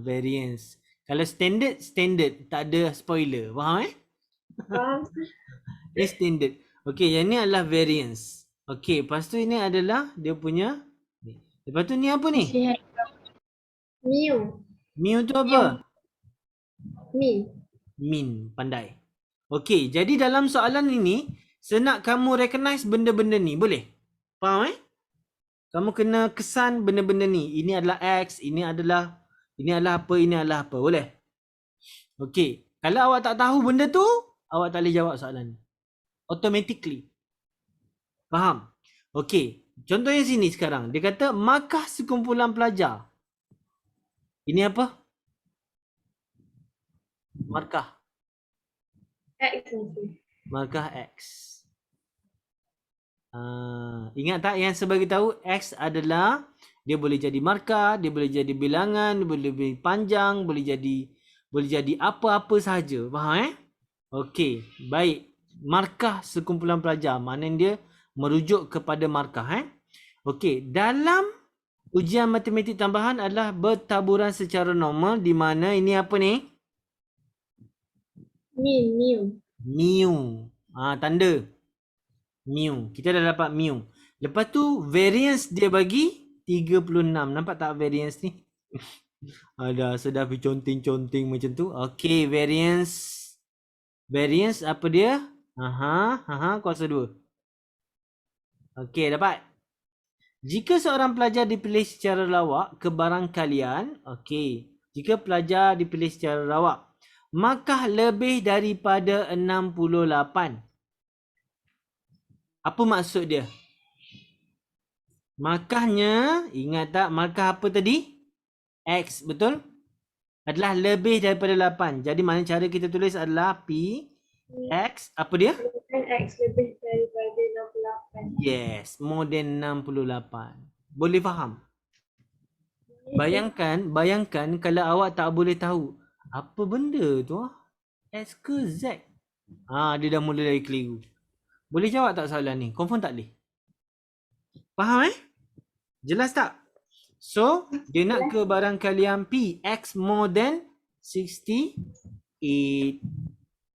Variance. Kalau standard, tak ada spoiler. Faham Faham. Ini standard. Okey, yang ni adalah variance. Okey, lepas tu ini adalah dia punya. Lepas tu ni apa ni? Mu. Mu tu apa? Mean. Pandai. Okey, jadi dalam soalan ini, saya nak kamu recognize benda-benda ni. Boleh? Faham Kamu kena kesan benda-benda ni. Ini adalah X, ini adalah apa. Boleh? Okey. Kalau awak tak tahu benda tu, awak tak boleh jawab soalan ni. Automatically. Faham? Okey. Contohnya sini sekarang. Dia kata markah sekumpulan pelajar. Ini apa? Markah. X. Markah X. Ingat tak yang saya bagi tahu X adalah dia boleh jadi markah, dia boleh jadi bilangan, dia boleh jadi panjang, boleh jadi apa-apa sahaja. Faham Okey, baik. Markah sekumpulan pelajar, maknanya dia merujuk kepada markah Okey, dalam ujian matematik tambahan adalah bertaburan secara normal di mana ini apa ni? Mu. Tanda. Mu. Kita dah dapat mu. Lepas tu variance dia bagi 36. Nampak tak variance ni? Ada sudah berconting-conting macam tu. Okey, variance. Variance apa dia? Kuasa 2. Okey, dapat. Jika seorang pelajar dipilih secara lawak ke barangkalian, okey. Jika pelajar dipilih secara lawak, maka lebih daripada 68. Apa maksud dia? Markahnya, ingat tak markah apa tadi? X, betul? Adalah lebih daripada 8. Jadi mana cara kita tulis adalah P, X, apa dia? Kan X lebih daripada 68. Yes, more than 68. Boleh faham? Bayangkan kalau awak tak boleh tahu apa benda tu X ke Z. Dia dah mula dari keliru. Boleh jawab tak soalan ni? Confirm tak boleh? Faham Jelas tak? So, dia nak ke barangkalian P, X more than 68.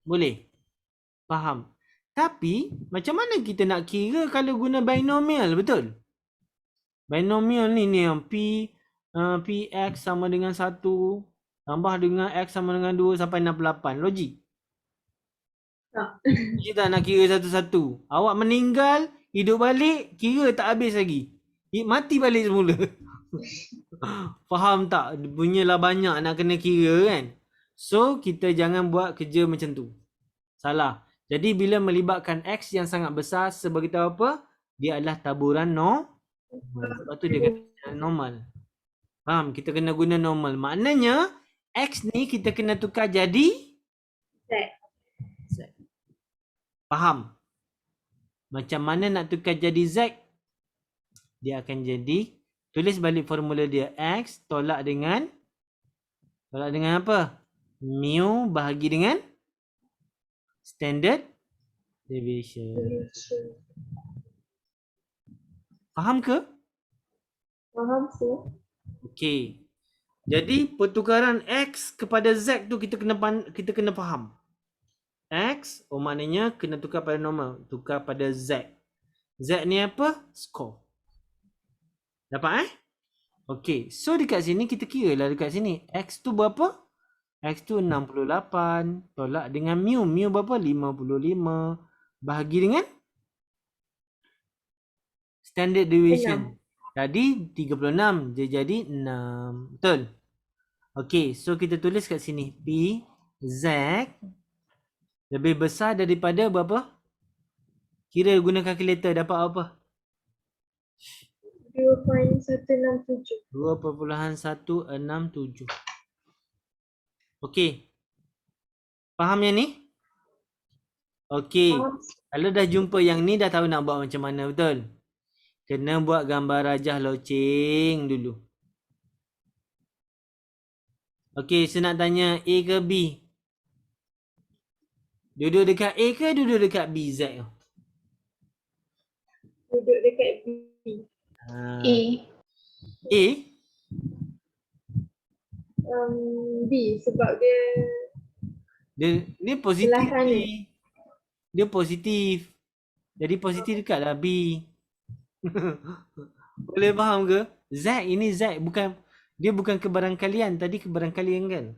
Boleh? Faham? Tapi, macam mana kita nak kira kalau guna binomial, betul? Binomial ni yang Px sama dengan 1 tambah dengan X sama dengan 2 sampai 68. Logik? Tak. Kita nak kira satu-satu. Awak meninggal, hidup balik, kira tak habis lagi. Mati balik semula. Faham tak? Punyalah banyak nak kena kira kan? So, kita jangan buat kerja macam tu. Salah. Jadi, bila melibatkan X yang sangat besar, sebagai tahu apa? Dia adalah taburan Sebab tu dia kena normal. Faham? Kita kena guna normal. Maknanya, X ni kita kena tukar jadi? Z. Faham? Macam mana nak tukar jadi Z? Dia akan jadi, tulis balik formula dia. X tolak dengan apa? Mu bahagi dengan standard deviation. Faham ke? Faham sih. Okey. Jadi pertukaran X kepada Z tu kita kena faham. X maknanya kena tukar pada normal, tukar pada Z. Z ni apa? Skor. Dapat Okey, so dekat sini kita kira lah dekat sini. X tu berapa? X tu 68 tolak dengan mu. Mu berapa? 55 bahagi dengan standard deviation. Tadi 36, dia jadi 6. Betul? Okey, so kita tulis kat sini. P, Z lebih besar daripada berapa? Kira guna kalkulator dapat apa? 2.167. 2.167. Okey. Faham yang ni? Okey. Kalau dah jumpa yang ni dah tahu nak buat macam mana, betul? Kena buat gambar rajah loceng dulu. Okey, saya nak tanya A ke B? Duduk dekat A ke duduk dekat B, Z? Duduk dekat B. A. A? B sebab Dia positif Belah sana. ni. Dia positif. Jadi positif dekatlah B. Boleh faham ke? Z ini Z dia bukan kebarangkalian. Tadi kebarangkalian kan?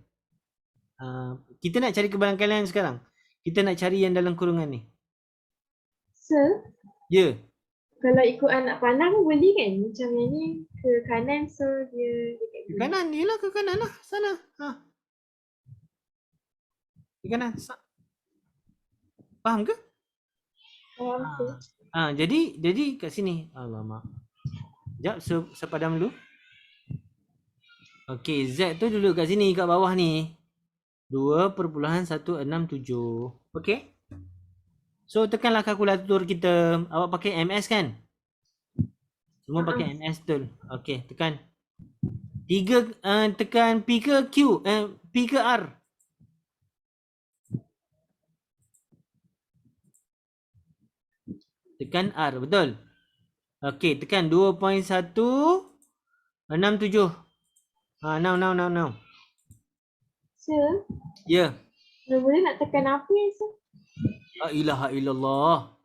Kita nak cari kebarangkalian sekarang. Kita nak cari yang dalam kurungan ni. Sir, Ya. kalau ikut anak panah pun boleh kan? Macam yang ni ke kanan, so dia dekat Ke kanan. Yelah ke kanan lah. Sana. Ke kanan. Faham ke? Faham sir. Jadi kat sini. Alamak. Sekejap, sepadam dulu. Okey, Z tu duduk kat sini, kat bawah ni. 2.167. Okey? So, tekanlah kalkulator kita. Awak pakai MS kan? Semua pakai MS betul. Okey, tekan. 3, tekan P ke Q? P ke R? Tekan R, betul? Okey, tekan 2.167. Now. Sir, Ya. boleh nak tekan apa ya sir? La ilaha illallah.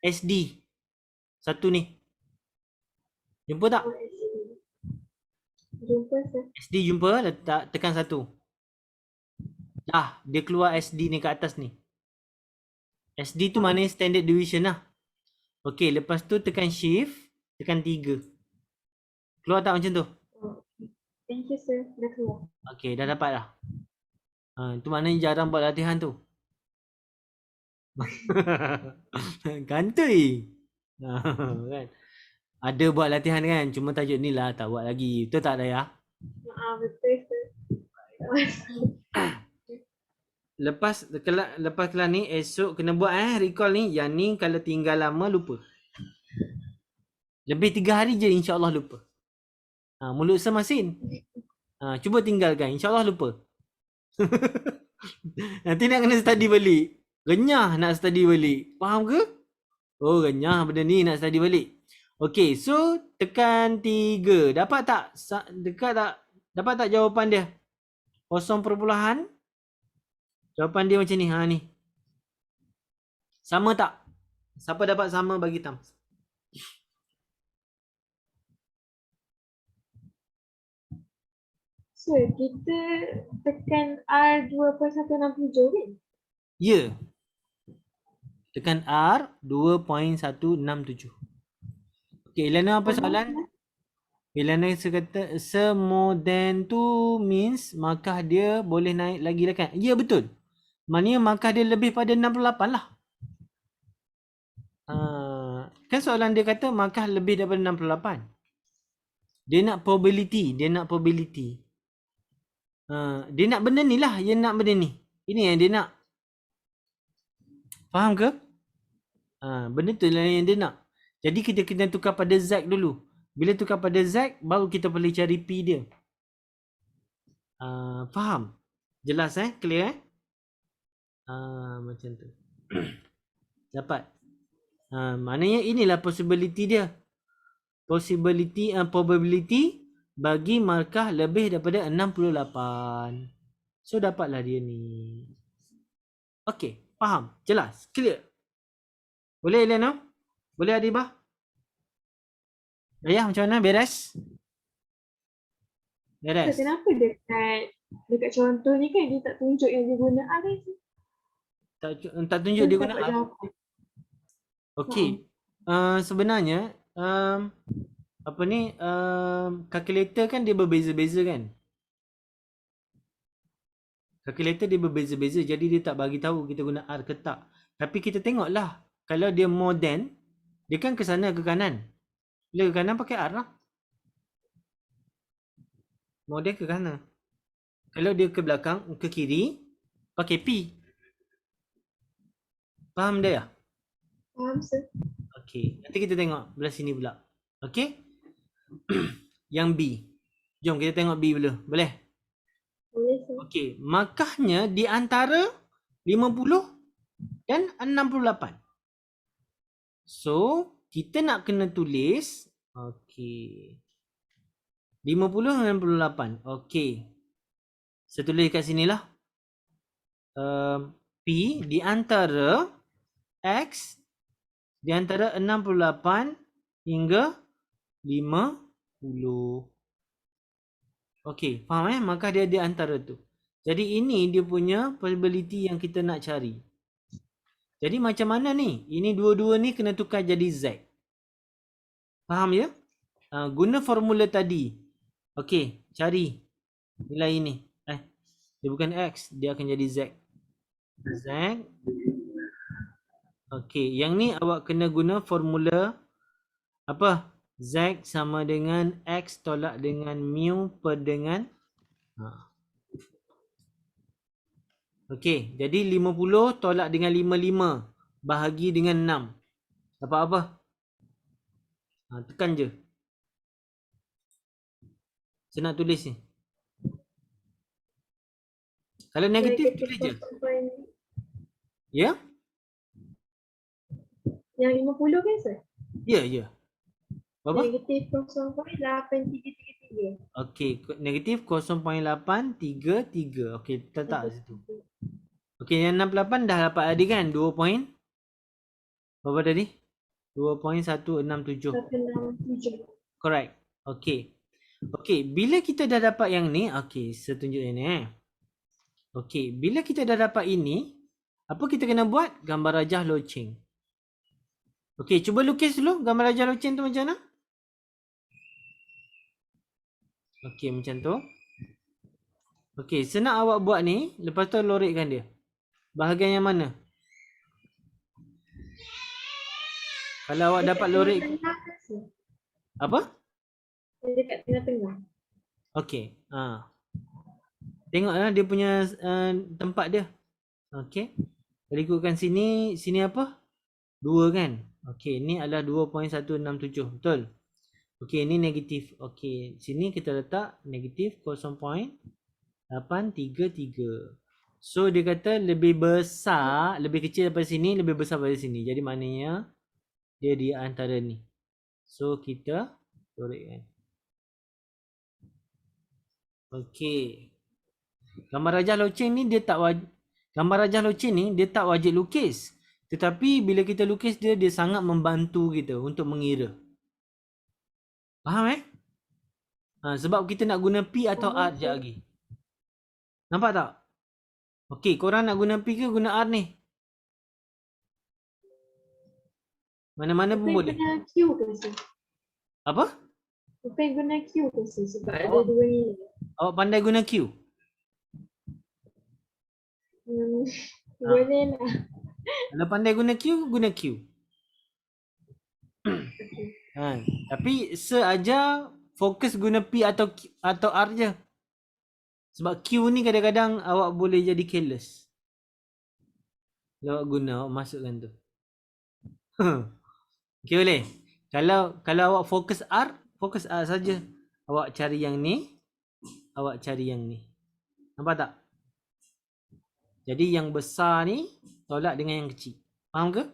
SD. Satu ni. Jumpa tak? Oh, SD. Jumpa sir. SD jumpa, letak tekan 1. Dah, dia keluar SD ni kat atas ni. SD tu maknanya standard deviation lah. Okey, lepas tu tekan shift, tekan 3. Keluar tak macam tu? Oh, thank you sir. Dah keluar. Okey, dah dapat dah. Tu maknanya jarang buat latihan tu. Kantoi. Kan? Ada buat latihan kan, cuma tajuk ni lah tak buat lagi. Betul tak Daya? Betul sir. Lepas kelas ni esok kena buat recall ni. Yang ni kalau tinggal lama lupa. Lebih 3 hari je insya-Allah lupa. Mulut semasin. Cuba tinggalkan, insya-Allah lupa. Nanti nak kena study balik. Renyah nak study balik. Faham ke? Oh, renyah benda ni nak study balik. Okey, so tekan 3. Dapat tak? Dekat tak? Dapat tak jawapan dia? 0 perpuluhan. Jawapan dia macam ni. Ni. Sama tak? Siapa dapat sama bagi thumbs? Sir, kita tekan R2.167 kan? Ya. Tekan R 2.167. Okey, Elena apa soalan? Elena kata more than tu means markah dia boleh naik lagi lah kan? Ya, betul. Maknanya markah dia lebih pada 68 lah. Kan soalan dia kata markah lebih daripada 68. Dia nak probability. Dia nak benda ni lah. Dia nak benda ni. Ini yang dia nak. Faham ke? Benda tu lah yang dia nak. Jadi kita kena tukar pada Z dulu. Bila tukar pada Z, baru kita boleh cari P dia. Faham? Jelas Clear macam tu. Dapat. Maknanya inilah possibility dia. Probability bagi markah lebih daripada 68. So dapatlah dia ni. Okey, faham? Jelas? Clear? Boleh Elena? Boleh Adibah? Ayah macam mana? Beres? Beres? Sir, kenapa dekat contoh ni kan dia tak tunjuk yang dia guna R kan? Tak tunjuk dia guna tak R. jawapan. Okey. Sebenarnya kalkulator kan dia berbeza-beza kan? Kalkulator dia berbeza-beza, jadi dia tak bagi tahu kita guna R ke tak. Tapi kita tengoklah. Kalau dia more than, dia kan ke sana ke kanan. Bila ke kanan pakai R lah. More than ke kanan. Kalau dia ke belakang, ke kiri, pakai P. Faham dia ya? Faham sir. Okey, nanti kita tengok belah sini pula. Okey? Yang B. Jom kita tengok B dulu. Boleh? Boleh sir. Okey, markahnya di antara 50 dan 68. So, kita nak kena tulis, okey, 50 dan 68. Okey. Saya tulis kat sinilah. P di antara X di antara 68 hingga 50. Okey, faham Maka dia di antara tu. Jadi ini dia punya probability yang kita nak cari. Jadi macam mana ni? Ini dua-dua ni kena tukar jadi Z. Faham ya? Guna formula tadi. Okey, cari nilai ini. Dia bukan X, dia akan jadi Z. Z. Okey, yang ni awak kena guna formula apa? Z sama dengan X tolak dengan mu per dengan Okey, jadi 50 tolak dengan 55 bahagi dengan 6. Dapat apa? Tekan je. Saya nak tulis ni. Kalau negatif tulis je. Ya? Yang 50 kan sir? Ya. Berapa? Negatif 0.8333. Okey, negatif 0.833. Okey, letak situ. Okey, yang 68 dah dapat tadi kan? 2 point. Berapa tadi? 2.167. 167. Correct. Okay. Okay, bila kita dah dapat yang ni, okay, saya tunjuk yang ni Okay, bila kita dah dapat ini, apa kita kena buat? Gambar rajah loceng. Okay, cuba lukis dulu gambar rajah loceng tu macam mana? Okay, macam tu. Okay, senang awak buat ni, lepas tu lorekkan dia. Bahagian yang mana? Kalau awak dapat lorek, Tengah ke sini? apa? Dekat tengah-tengah. Okay, tengoklah dia punya tempat dia. Okay. Kalau ikutkan sini, sini apa? 2 kan? Okay, ni adalah 2.167. Betul? Okay, ni negatif. Okay, sini kita letak negatif 0.833. So, dia kata lebih besar, lebih kecil daripada sini, lebih besar daripada sini. Jadi, maknanya dia di antara ni. So, kita lorekkan. Okay. Gambar rajah loceng ni dia tak wajib. Gambar rajah loceng ni dia tak wajib lukis. Tetapi bila kita lukis dia sangat membantu kita untuk mengira. Faham sebab kita nak guna P atau R je lagi. Nampak tak? Okey, korang nak guna P ke guna R ni? Mana-mana pun boleh. Guna Q ke sini? Apa? Bukan guna Q ke sini sebab ada dua ni. Awak pandai guna Q? Boleh lah. Kalau pandai guna Q, guna Q. Tapi seaja fokus guna P atau R je. Sebab Q ni kadang-kadang awak boleh jadi careless. Kalau awak guna, awak masukkan tu. Okay, boleh. Kalau awak fokus R saja. Awak cari yang ni, awak cari yang ni. Nampak tak? Jadi yang besar ni tolak dengan yang kecil. Faham ke?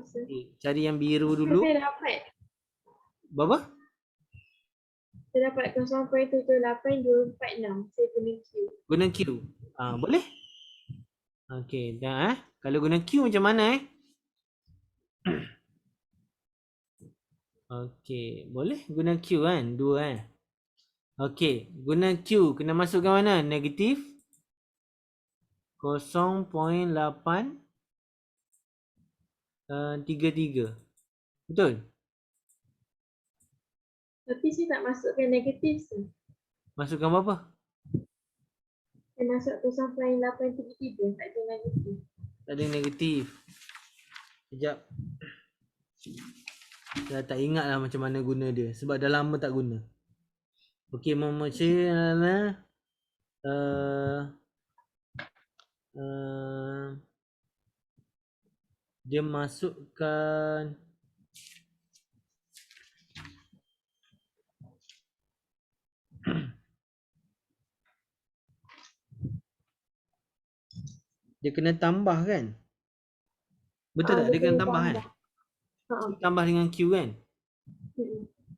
Okay, cari yang biru dulu. Saya dapat. Berapa? Saya dapat 0.78,246. Saya guna Q. Guna Q. Boleh? Okey, dah Kalau guna Q macam mana Okey, boleh guna Q kan? 2 Okey, guna Q kena masukkan mana? Negatif 0.833. Betul? Tapi saya tak masukkan negatif tu. Masukkan berapa? Saya masuk 0.833. Tak ada negatif. Tak ada negatif. Sekejap. Dah tak ingat lah macam mana guna dia. Sebab dah lama tak guna. Okey, memang dia masukkan dia kena tambah kan? Betul tak? Dia kena tambah kan? Tambah dengan Q kan?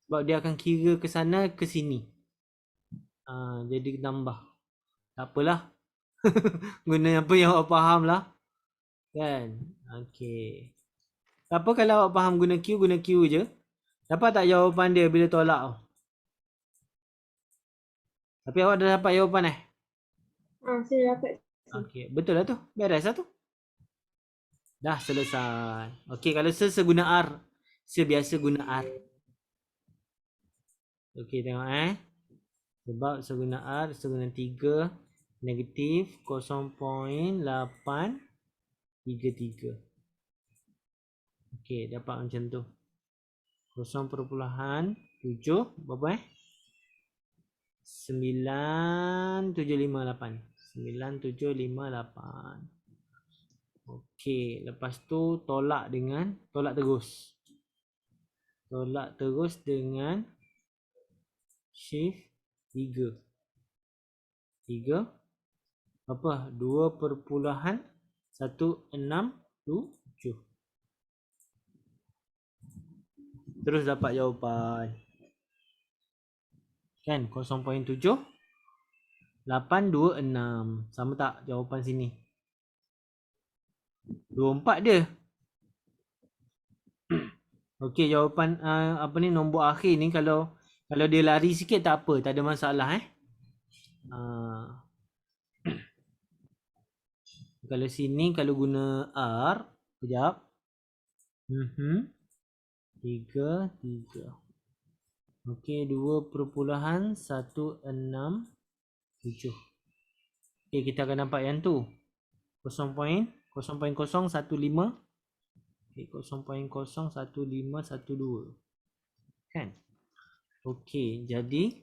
Sebab dia akan kira ke sana ke sini. Jadi tambah. Tak apalah. Guna apa yang awak faham lah. Kan? Okey. Tak apa kalau awak faham guna Q je. Dapat tak jawapan dia bila tolak? Tapi awak dah dapat jawapan Saya dapat. Okey, betul lah tu. Beres lah tu. Dah selesai. Okey, kalau saya guna R. Saya biasa guna R. Okey, tengok Sebab saya guna R, saya guna 3 negatif 0.833. Okey, dapat macam tu. 0.7 berapa 9758. 9758. Okey, lepas tu tolak terus. Tolak terus dengan shift 3. Apa? 2.167. Terus dapat jawapan. Kan? 0.7 826. Sama tak jawapan sini? 24 dia. Okey, jawapan apa ni nombor akhir ni kalau dia lari sikit tak apa, tak ada masalah Kalau sini kalau guna R, kejap. 3. Okey, 2.167. Okey, kita akan nampak yang tu. 0.015. Okey, 0.01512. Kan? Okey, jadi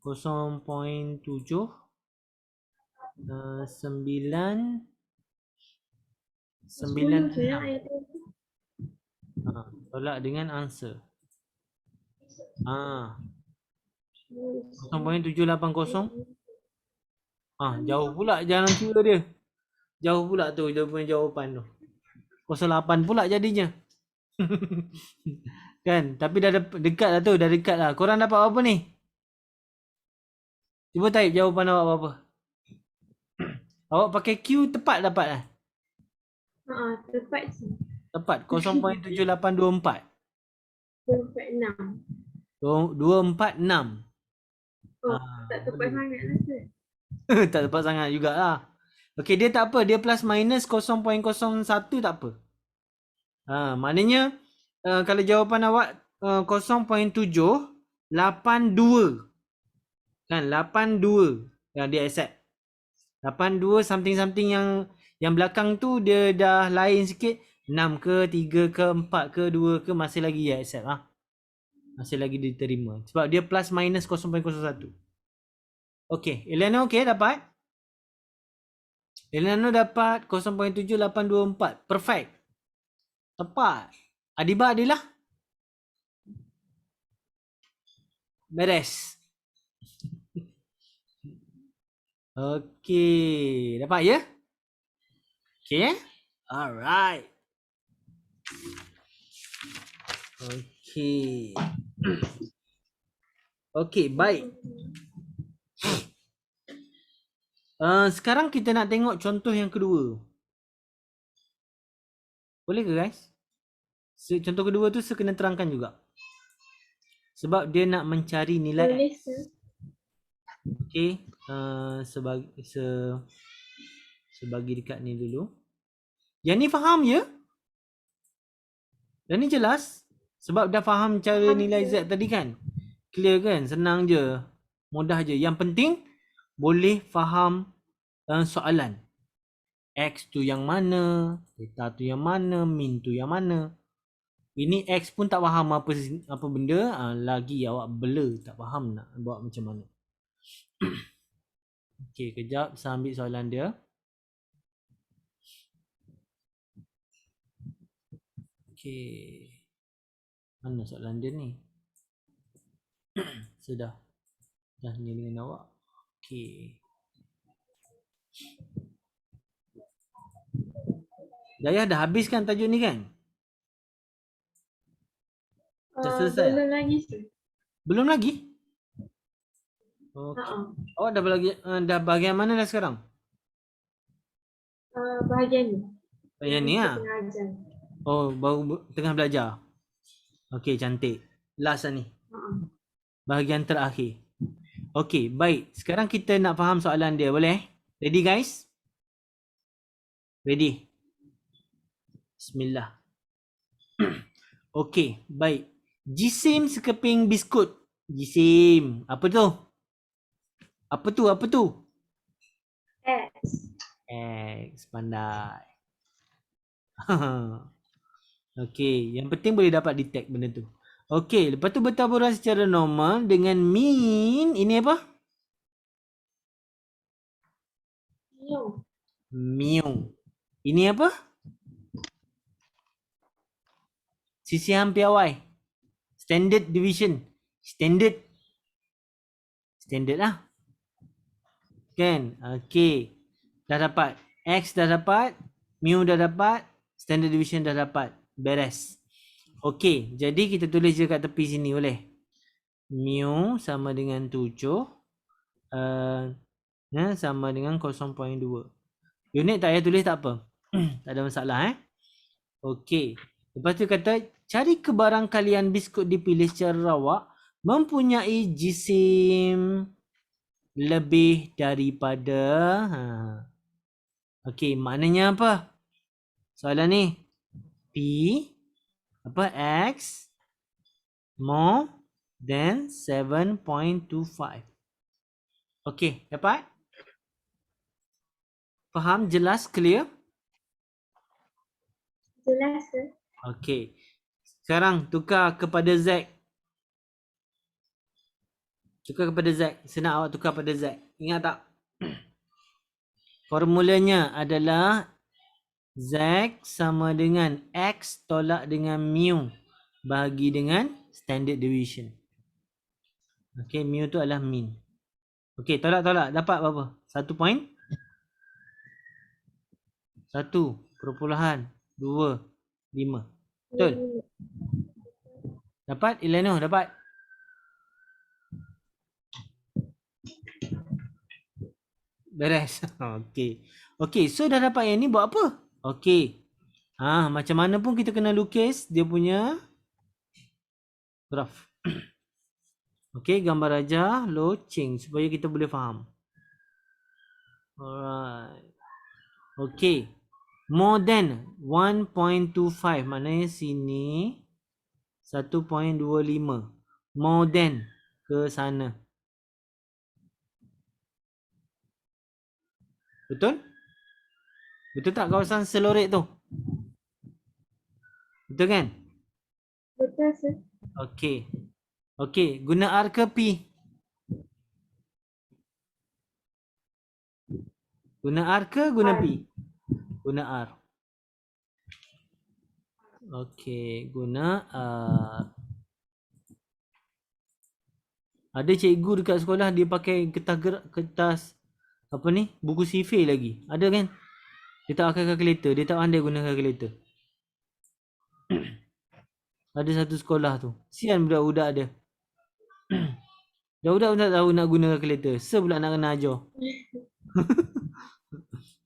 0.7 9 10 je 96. ayat tu. Tolak dengan answer. 0.780. Jauh pula jalan kira dia. Jauh pula tu dia punya jawapan tu. 08 pula jadinya. Kan? Tapi dah dekat lah tu. Dah dekat lah. Korang dapat apa ni? Cuba type jawapan awak apa? Awak pakai Q tepat dapat lah. Tepat je. Tepat. 0.7824. 246. 246. Tak tepat sangat lah tu. Tak tepat sangat jugalah. Okey, dia tak apa. Dia plus minus 0.01 tak apa. Maknanya kalau jawapan awak 0.782. Kan 82 yang dia accept. 82 something yang belakang tu dia dah lain sikit. 6 ke, 3 ke, 4 ke, 2 ke masih lagi dia accept Masih lagi diterima. Sebab dia plus minus 0.01. Okey, Eleanor okey dapat? Eleanor dapat 0.7824. Perfect. Tepat. Adiba adalah beres. Okey, dapat ya? Okey. Alright. Okey. Okey, baik. Sekarang kita nak tengok contoh yang kedua. Boleh ke guys? Contoh kedua tu saya kena terangkan juga. Sebab dia nak mencari nilai Boleh X. ke? Okey. Sebagi dekat ni dulu. Yang ni faham ya? Yang ni jelas? Sebab dah faham cara nilai Z tadi kan? Clear kan? Senang je. Mudah je. Yang penting boleh faham soalan. X tu yang mana? Theta tu yang mana? Min tu yang mana? Ini X pun tak faham apa benda. Lagi awak blur. Tak faham nak buat macam mana. Okey, kejap. Saya ambil soalan dia. Okey. Mana soalan dia ni? Sudah. Dah ni dengan awak. Okey. Dayah dah habiskan tajuk ni kan? Dah selesai? Belum lagi tu. Belum lagi? Okey. Awak dah bahagian mana dah sekarang? Bahagian ni. Bahagian ni lah? Tengah ajar. Oh, baru tengah belajar. Okey, cantik. Last lah ni. Bahagian terakhir. Okey, baik. Sekarang kita nak faham soalan dia. Boleh? Ready guys? Ready? Bismillah. Okey, baik. Jisim sekeping biskut. Jisim. Apa tu? Apa tu? X. X. Pandai. Okey, yang penting boleh dapat detect benda tu. Okey, lepas tu bertaburan secara normal dengan mean. Ini apa? Mu. Ini apa? Sisihan piawai. Standard deviation. Standard lah. Kan? Okey. Dah dapat. X dah dapat. Mu dah dapat. Standard deviation dah dapat. Beres. Okey. Jadi kita tulis je kat tepi sini boleh. Mu sama dengan 7. Sama dengan 0.2. Unit tak payah tulis tak apa. Tak ada masalah Okey. Lepas tu kata cari kebarangkalian biskut dipilih secara rawak mempunyai jisim lebih daripada Okey, maknanya apa? Soalan ni P X more than 7.25. Okey, dapat? Faham? Jelas? Clear? Jelas sir. Okey. Sekarang tukar kepada Z. Tukar kepada Z. Senang awak tukar pada Z. Ingat tak? Formulanya adalah Z sama dengan X tolak dengan mu bahagi dengan standard deviation. Okey, mu tu adalah mean. Okey, tolak-tolak. Dapat berapa? 1.1 1.25. Betul? Dapat? Ileno, dapat? Beres. Okey. Okey, so dah dapat yang ni buat apa? Okey. Macam mana pun kita kena lukis dia punya graf. Okey, gambar rajah, loceng supaya kita boleh faham. Alright. Okey. More than 1.25 maknanya sini 1.25. More than ke sana. Betul? Betul tak kawasan Selorik tu? Betul kan? Betul sir. Okey. Okey, guna R ke P? Guna R ke guna P? Guna R. Okey, guna R. Ada cikgu dekat sekolah dia pakai kertas apa ni? Buku sifir lagi. Ada kan? Dia tak pakai kalkulator, dia tak pandai guna kalkulator. Ada satu sekolah tu. Sian budak-budak dia. Budak-budak pun tak tahu nak guna kalkulator. Pula nak kena ajar.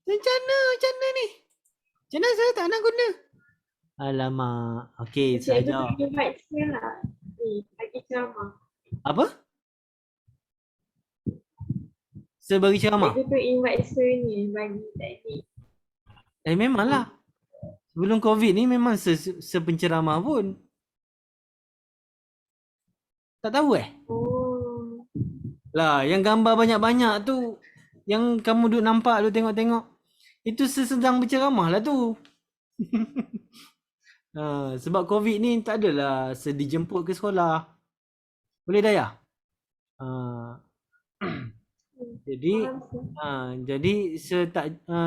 Macam mana ni? Macam mana saya tak nak guna? Alamak. Okey, saya Cikgu jawab. invite saya lah. Bagi ceramah. Apa? Saya bagi ceramah? Cikgu tu invite saya ni bagi teknik. Memanglah. Sebelum COVID ni memang sepenceramah pun. Tak tahu Oh. Lah, yang gambar banyak-banyak tu, yang kamu duk nampak tu tengok-tengok, itu sedang berceramah lah tu. Sebab COVID ni tak adalah dijemput ke sekolah. Boleh dayah? Jadi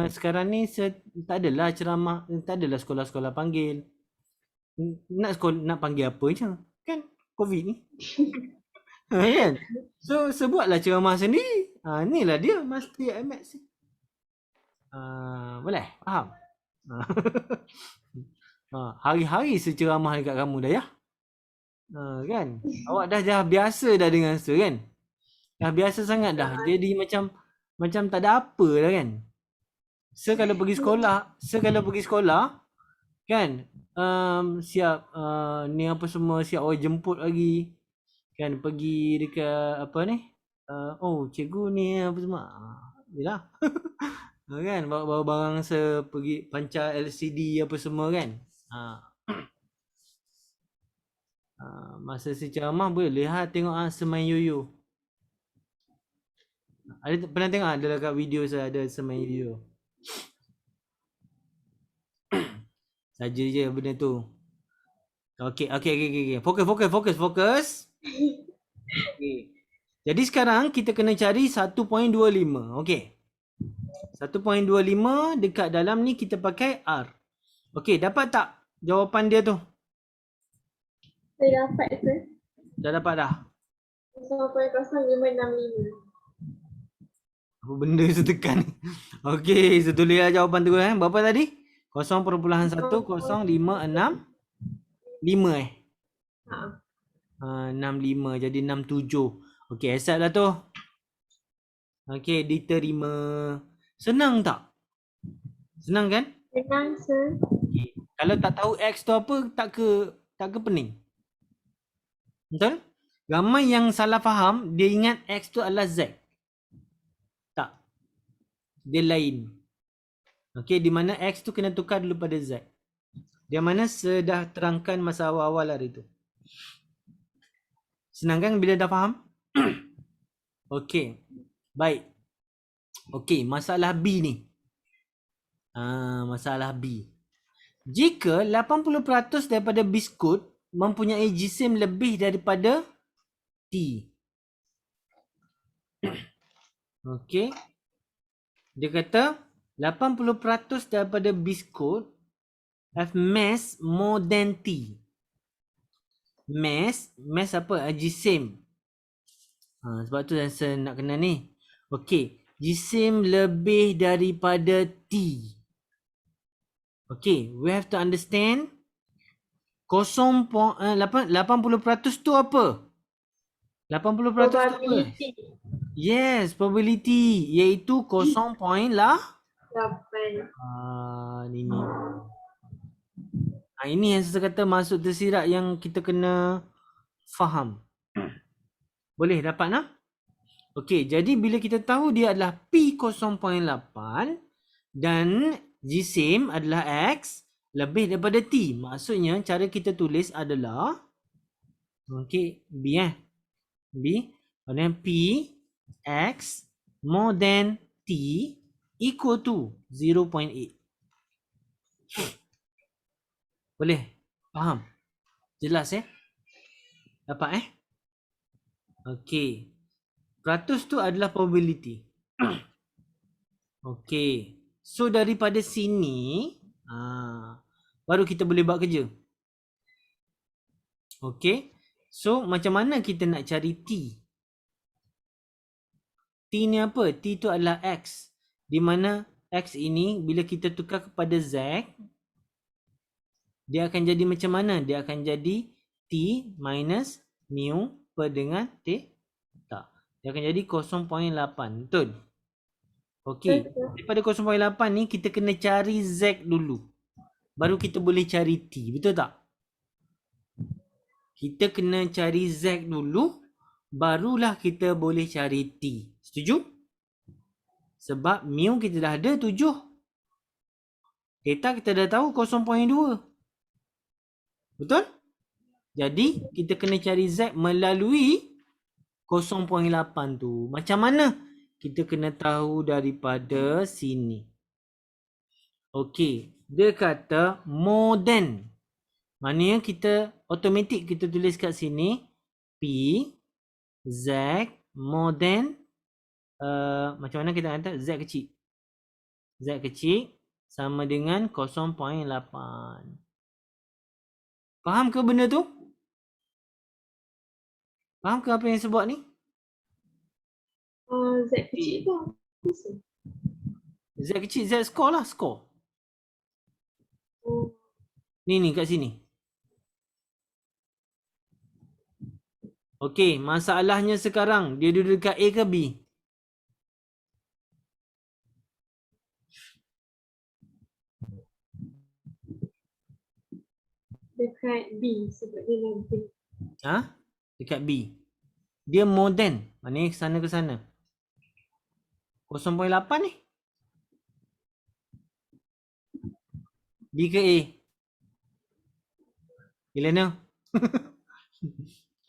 sekarang ni tak adalah ceramah, tak adalah sekolah-sekolah panggil. Nak panggil apa je kan COVID ni. Kan? So buatlah ceramah sendiri. Inilah dia Masti IMAX. Boleh? Faham? Hari-hari seceramah dekat kamu dah ya. Kan? Awak dah biasa dah dengan kan? Dah biasa sangat dah. Jadi macam tak ada apa dah kan? Kalau pergi sekolah kan, siap ni apa semua, siap orang jemput lagi. Kan pergi dekat apa ni? Cikgu ni apa semua. Yalah. Kan bawa barang pergi pancar LCD apa semua kan. Masa ceramah boleh lihat tengok semain yoyo. Ada pernah tengok ada dekat video saya ada semain yoyo. Saja je benda tu. Okey. Fokus. Okay. Jadi sekarang kita kena cari 1.25. Okey. 1.25 dekat dalam ni kita pakai R. Okey, dapat tak jawapan dia tu? Saya dapat sir. Dah dapat dah? 0.0565. Apa benda setekan ni? Okey, saya tulislah jawapan tu Berapa tadi? 0.10565 65 jadi 67. Okey, accept lah tu. Okey, diterima. Senang tak? Senang kan? Senang sir. Okay. Kalau tak tahu X tu apa, tak ke pening. Betul? Ramai yang salah faham, dia ingat X tu adalah Z. Tak. Dia lain. Okey, di mana X tu kena tukar dulu pada Z. Dia mana sudah terangkan masa awal-awal hari tu. Senang kan bila dah faham? Okey. Baik. Okey, masalah B ni. Masalah B. Jika 80% daripada biskut mempunyai jisim lebih daripada T. Okey. Dia kata 80% daripada biskut have mass more than T. Mass apa? Jisim. Sebab tu saya nak kena ni. Okey. Jisim lebih daripada T. Okay, we have to understand 80% tu apa? 80% tu apa? Probability. Yes, probability iaitu 0.8. Ini. Ini yang saya kata masuk tersirat yang kita kena faham. Boleh dapat nak? Okey, jadi bila kita tahu dia adalah P 0.8 dan jisim adalah X lebih daripada T. Maksudnya cara kita tulis adalah okey, B B. Kemudian P X more than T equal to 0.8. Boleh? Faham? Jelas Dapat Okey. Peratus tu adalah probability. Okey. So daripada sini baru kita boleh buat kerja. Okey. So macam mana kita nak cari T? T ni apa? T tu adalah X. Di mana X ini bila kita tukar kepada Z, dia akan jadi macam mana? Dia akan jadi T minus mu per dengan T. Tak. Dia akan jadi 0.8. Betul? Okey. Daripada 0.8 ni kita kena cari Z dulu. Baru kita boleh cari T. Betul tak? Kita kena cari Z dulu. Barulah kita boleh cari T. Setuju? Sebab mu kita dah ada 7. Theta kita dah tahu 0.2. Betul? Jadi kita kena cari Z melalui 0.8 tu. Macam mana? Kita kena tahu daripada sini. Okey. Dia kata more than. Maknanya kita automatik kita tulis kat sini. P Z more than. Macam mana kita kata? Z kecil. Z kecil sama dengan 0.8. Faham ke benda tu? Faham ke apa yang saya buat ni? Z kecil tu apa sih? Z kecil, Z score lah, score. Ni kat sini. Okey, masalahnya sekarang dia duduk dekat A ke B? Dekat B sebab dia lebih. Dekat B. Dia more than. Maknanya sana ke sana. 0.8 ni. B ke A? Bila ni?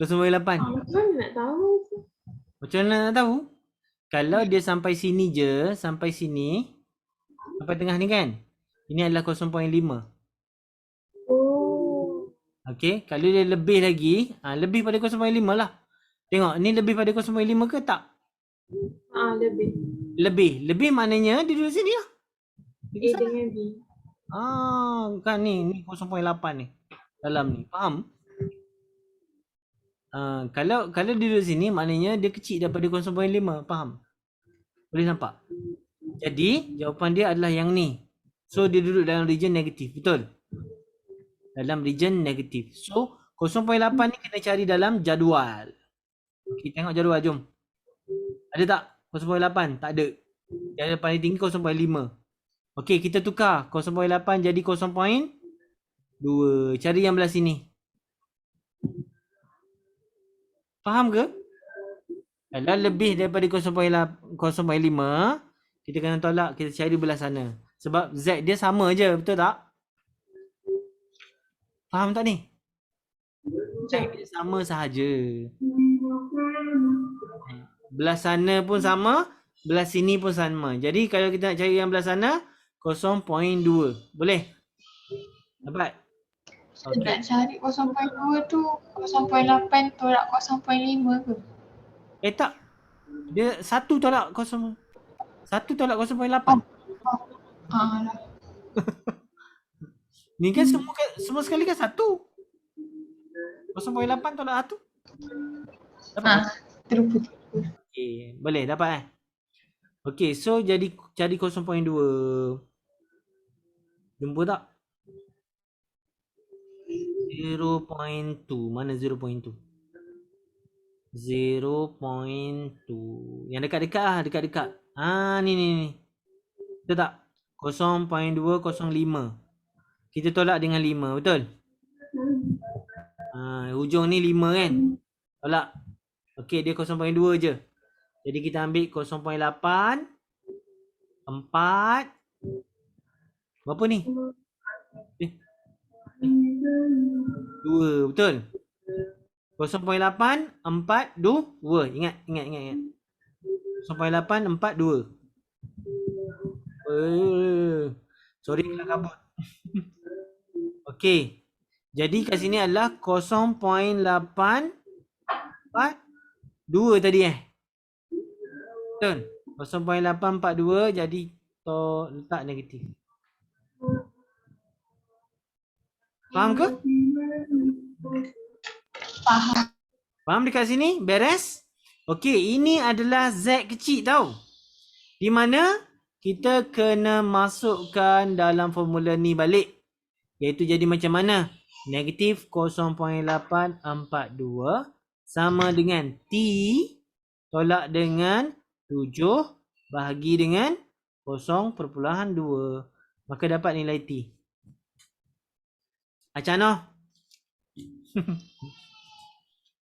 0.8. Macam mana nak tahu? Macam mana nak tahu? Kalau dia sampai sini je, sampai sini, sampai tengah ni kan? Ini adalah 0.5. Oh. Okey, kalau dia lebih lagi, lebih pada 0.5 lah. Tengok, ni lebih pada 0.5 ke tak? Lebih. Lebih maknanya dia duduk sini lah. A dengan B. Kan ni 0.8 ni. Dalam ni, faham? Kalau dia duduk sini maknanya dia kecil daripada 0.5, faham? Boleh nampak? Jadi, jawapan dia adalah yang ni. So, dia duduk dalam region negatif, betul? Dalam region negatif. So, 0.8 ni kena cari dalam jadual. Okay, tengok jadual, jom. Ada tak 0.8? Tak ada. Yang paling tinggi 0.5. Okey, kita tukar 0.8 jadi 0.5. 2. Cari yang belah sini. Faham ke? Kalau lebih daripada 0.5, kita kena tolak, kita cari belah sana. Sebab Z dia sama je, betul tak? Faham tak ni? Z dia sama sahaja. Belah sana pun sama, belah sini pun sama. Jadi kalau kita nak cari yang belah sana, 0.2. Boleh? Dapat? Nak cari 0.2 tu 0.8 tolak 0.5 ke? Tak. Dia 1 tolak 0.8. Lah. Ni kan semua sekali kan 1. 0.8 tolak 1. Dapat? Terlupa. Okey, boleh dapat Okey, so jadi cari 0.2. Jumpa tak? 0.2. Mana 0.2? 0.2. Yang dekat-dekat lah, dekat-dekat. Ni. Betul tak? 0.205. Kita tolak dengan 5, betul? Hujung ni 5 kan? Tolak. Okey, dia 0.2 je. Jadi kita ambil 0.8, 4. Berapa ni? 2, betul? 0.8, 4, 2. Ingat. 0.8, 4, 2. Sorry kalau kabut. Okey. Jadi kat sini adalah 0.842 tadi Betul? 0.842 jadi letak negatif. Faham ke? Faham. Faham dekat sini? Beres? Okey, ini adalah Z kecil tau. Di mana kita kena masukkan dalam formula ni balik. Iaitu jadi macam mana? Negatif 0.842 sama dengan T tolak dengan 7 bahagi dengan 0.2. Maka dapat nilai T. Acano.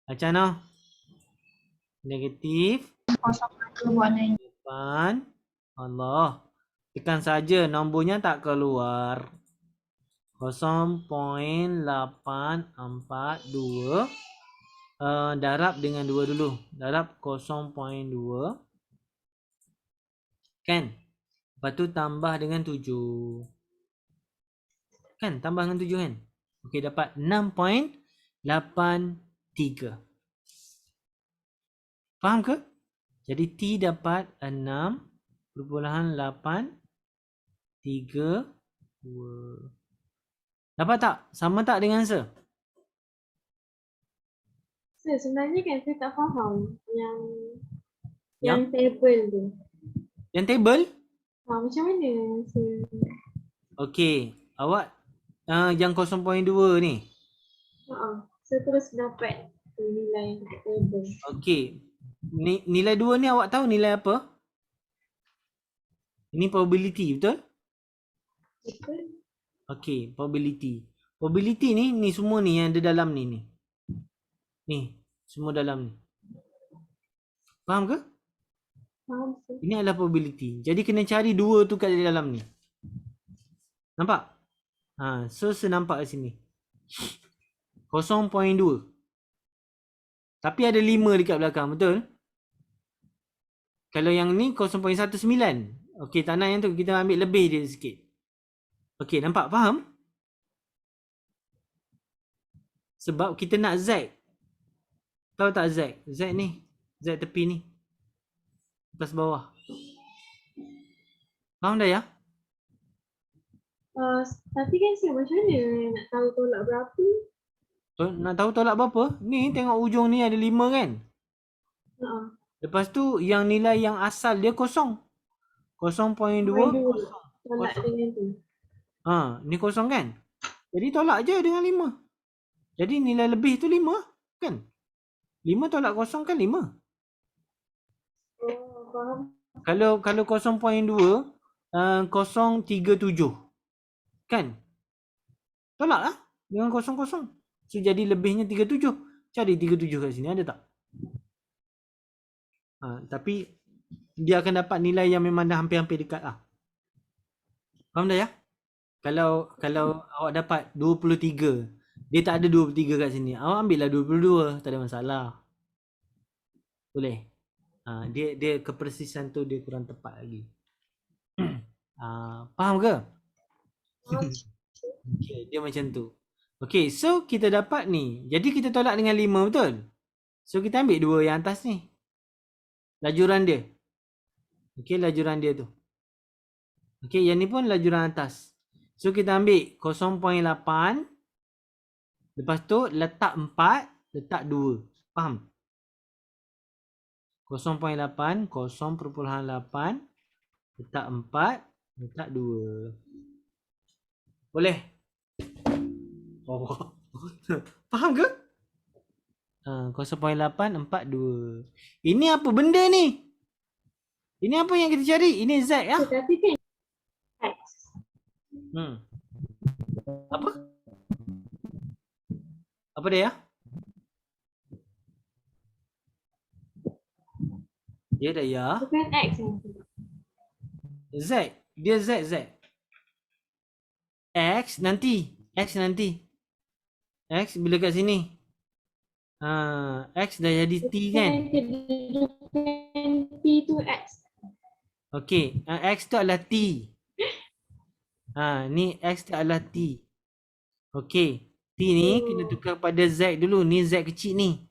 Acano. Negatif 0.2 buat naik. depan. Allah. Tekan saja nombornya tak keluar. 0.842 darab dengan 2 dulu. Darab 0.2 kan? Lepas tu tambah dengan 7. Kan? Tambah dengan 7 kan? Okey, dapat 6.83. Faham ke? Jadi T dapat 6.832. Dapat tak? Sama tak dengan answer? Sebenarnya kan saya tak faham yang table tu. Yang table? Macam mana? Okey, awak yang 0.2 ni. Saya terus dapat nilai table. Okey. Nilai 2 ni awak tahu nilai apa? Ini probability, betul? Betul. Okey, probability. Probability ni semua ni yang ada dalam ni. Ni, semua dalam ni. Faham ke? Faham sih. Ini adalah probability. Jadi kena cari 2 tu kat dalam ni. Nampak? So senampak kat sini. 0.2. Tapi ada 5 dekat belakang, betul? Kalau yang ni 0.19. Okey, tak nak yang tu. Kita ambil lebih dia sikit. Okey, nampak? Faham? Sebab kita nak Z. Tahu tak Z? Z ni. Z tepi ni. Atas bawah. Faham dah ya? Tapi kan saya macam mana nak tahu tolak berapa? Nak tahu tolak berapa? Ni tengok ujung ni ada 5 kan? Lepas tu yang nilai yang asal dia kosong. 0.2 kosong. Tolak dengan tu. Ni kosong kan? Jadi tolak je dengan 5. Jadi nilai lebih tu 5 kan? 5 tolak kosong kan 5. Faham. Kalau 0.2 037 kan? Tolak lah. dengan kosong-kosong. So jadi lebihnya 37. Cari 37 kat sini, ada tak? Tapi dia akan dapat nilai yang memang dah hampir-hampir dekat lah. Faham dah ya? Kalau awak dapat 23, dia tak ada 23 kat sini, awak ambil lah 22, tak ada masalah. Boleh. Dia kepersisan tu dia kurang tepat lagi. Faham ke? Okay, dia macam tu. Okay, so kita dapat ni. Jadi kita tolak dengan 5, betul? So kita ambil 2 yang atas ni. Lajuran dia. Okay, lajuran dia tu. Okay, yang ni pun lajuran atas. So kita ambil 0.8. Lepas tu letak 4, letak 2. Faham? 0.8, 0.8, letak 4, letak 2. Boleh? Oh. Faham ke? 0.8, 4, 2. Ini apa benda ni? Ini apa yang kita cari? Ini Z ya? Tetapi kan X. Apa? Apa dia ya? Dia dah ya. Bukan X yang tu. Z. Dia Z. X nanti. X bila kat sini. X dah jadi T kan? Kedudukan P tu X. Okey. X tu adalah T. Ni X tu adalah T. Okey. T ni kena tukar pada Z dulu. Ni Z kecil ni.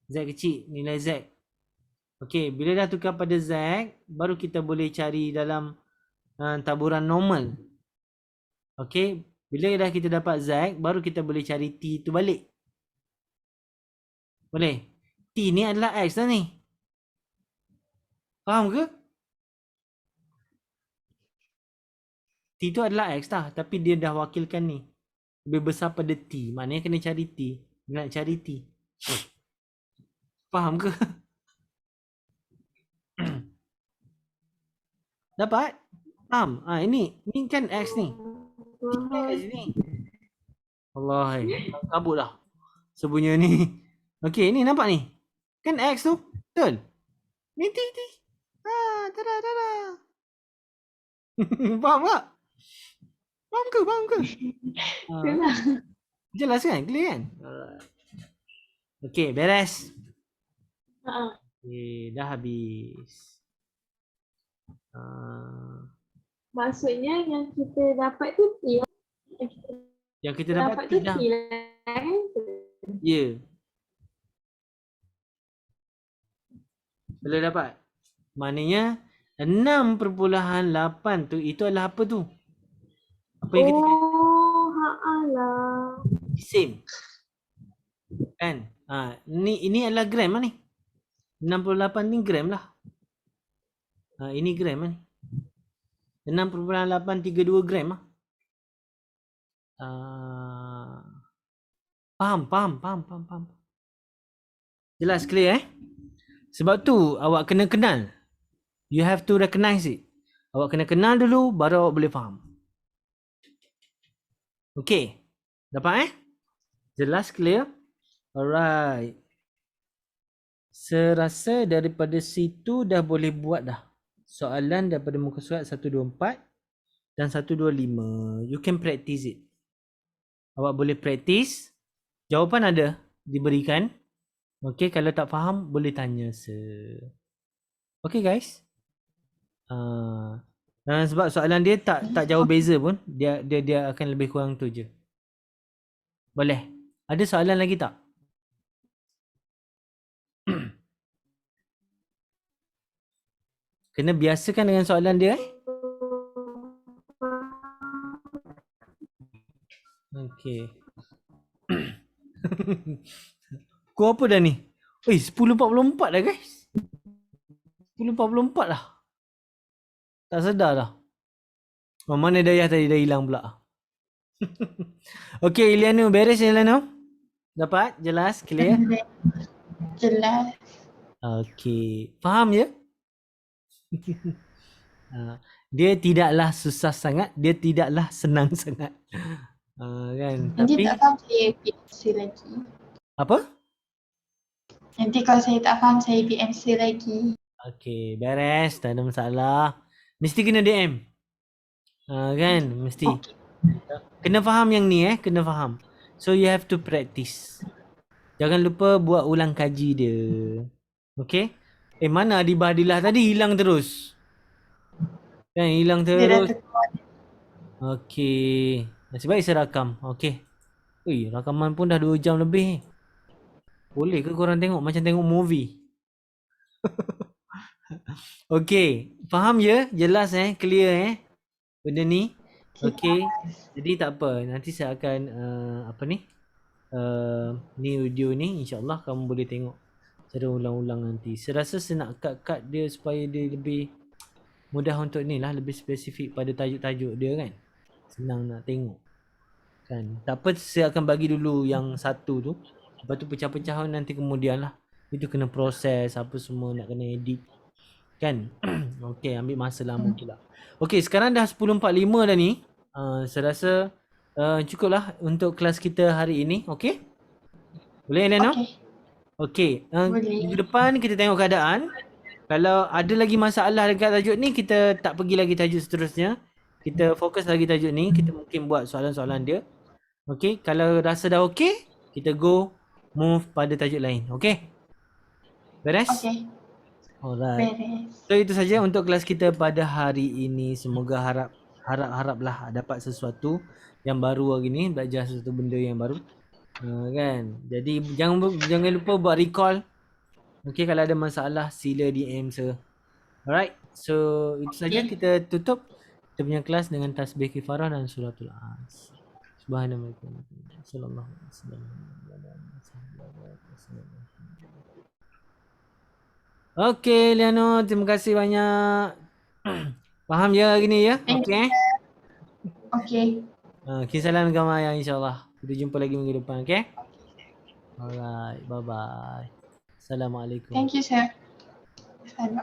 Z kecil. Nilai Z. Okey. Bila dah tukar pada Z, baru kita boleh cari dalam taburan normal. Okey. Bila dah kita dapat Z, baru kita boleh cari T tu balik. Boleh? T ni adalah X dah ni. Faham ke? T tu adalah X dah. Tapi dia dah wakilkan ni. Lebih besar pada T. Maknanya kena cari T. Dia nak cari T. Faham ke? Dapat? Faham? Ini kan X ni. T kat sini. Allah. Kabut dah. Sebenarnya ni. Okey, ni nampak ni. Kan X tu? Betul? Ni T. Tada. Faham tak? Faham ke? Itulah. Jelas kan? Clear kan? Okey, beres. Okay, dah habis. Maksudnya yang kita dapat tu T. Yang kita dapat tu T dah. T lah kan? Ya. Boleh dapat. Maknanya 6.8 tu itu adalah apa tu? Apa yang kita Alah. same. Kan? Ini adalah gram lah ni. 68 ni gram lah. Ini gram lah ni. 6.832 gram lah. Faham. Jelas, clear Sebab tu awak kena kenal. You have to recognize it. Awak kena kenal dulu baru awak boleh faham. Okay. Dapat Jelas, clear? Alright. Serasa daripada situ dah boleh buat dah. Soalan daripada muka surat 124 dan 125. You can practice it. Awak boleh practice. Jawapan ada diberikan. Okay, kalau tak faham boleh tanya. Okay guys. Sebab soalan dia tak jauh beza pun. Dia akan lebih kurang tu je. Boleh. Ada soalan lagi tak? Kena biasakan dengan soalan dia. Okay. Pukul apa dah ni? 10.44 dah guys. 10.44 dah. Tak sedar dah. Mana Dayah tadi dah hilang pula. Okay, Ilianu. Beres Ilianu? Dapat? Jelas? Clear? Jelas. Okay. Faham ya? Dia tidaklah susah sangat. Dia tidaklah senang sangat. Kan. Nanti Tapi tak faham saya PMC lagi. apa? Nanti kalau saya tak faham saya PMC lagi. Okey, beres, tak ada masalah. Mesti kena DM. Kan, mesti. Okey. Kena faham yang ni kena faham. So you have to practice. Jangan lupa buat ulang kaji dia. Okey? Mana Adibah Adilah tadi hilang terus. Kan hilang Dia dah terus. tekun. Okey. Nasib baik saya rakam. Okey. Ui, rakaman pun dah 2 jam lebih. Boleh ke korang tengok macam tengok movie? Okey, faham je? Jelas clear benda ni. Okey. Jadi tak apa, nanti saya akan ni video ni insya-Allah kamu boleh tengok secara ulang-ulang nanti. Saya rasa saya nak cut dia supaya dia lebih mudah untuk ni lah, lebih spesifik pada tajuk-tajuk dia kan. Senang nak tengok. Kan. Tak apa, saya akan bagi dulu yang satu tu. Lepas tu pecah-pecahan nanti kemudian lah. Itu kena proses apa semua, nak kena edit. Kan? Okey, ambil masa lama pula. Okey, sekarang dah 10.45 dah ni. Saya rasa cukuplah untuk kelas kita hari ini. Okey? Boleh Elena? Okey. Okey. Boleh. Minggu depan kita tengok keadaan. Kalau ada lagi masalah dekat tajuk ni, kita tak pergi lagi tajuk seterusnya. Kita fokus lagi tajuk ni. Kita mungkin buat soalan-soalan dia. Okey, kalau rasa dah okey, kita move pada tajuk lain. Okey? Beres? Okey. Alright. Beres. So itu saja untuk kelas kita pada hari ini. Semoga haraplah dapat sesuatu yang baru hari ni, belajar sesuatu benda yang baru. Kan? Jadi jangan lupa buat recall. Okey, kalau ada masalah sila DM saya. Alright. So itu saja, kita tutup kita punya kelas dengan tasbih kifarah dan suratul as. Subhanallah. Sallallahu alaihi wasallam. Okey, Liano, terima kasih banyak. Faham je hari ni ya? Okey. Okey. Salam gamai ya, insya-Allah. Kita jumpa lagi minggu depan, okey? Alright, bye bye. Assalamualaikum. Thank you, sir. Salam.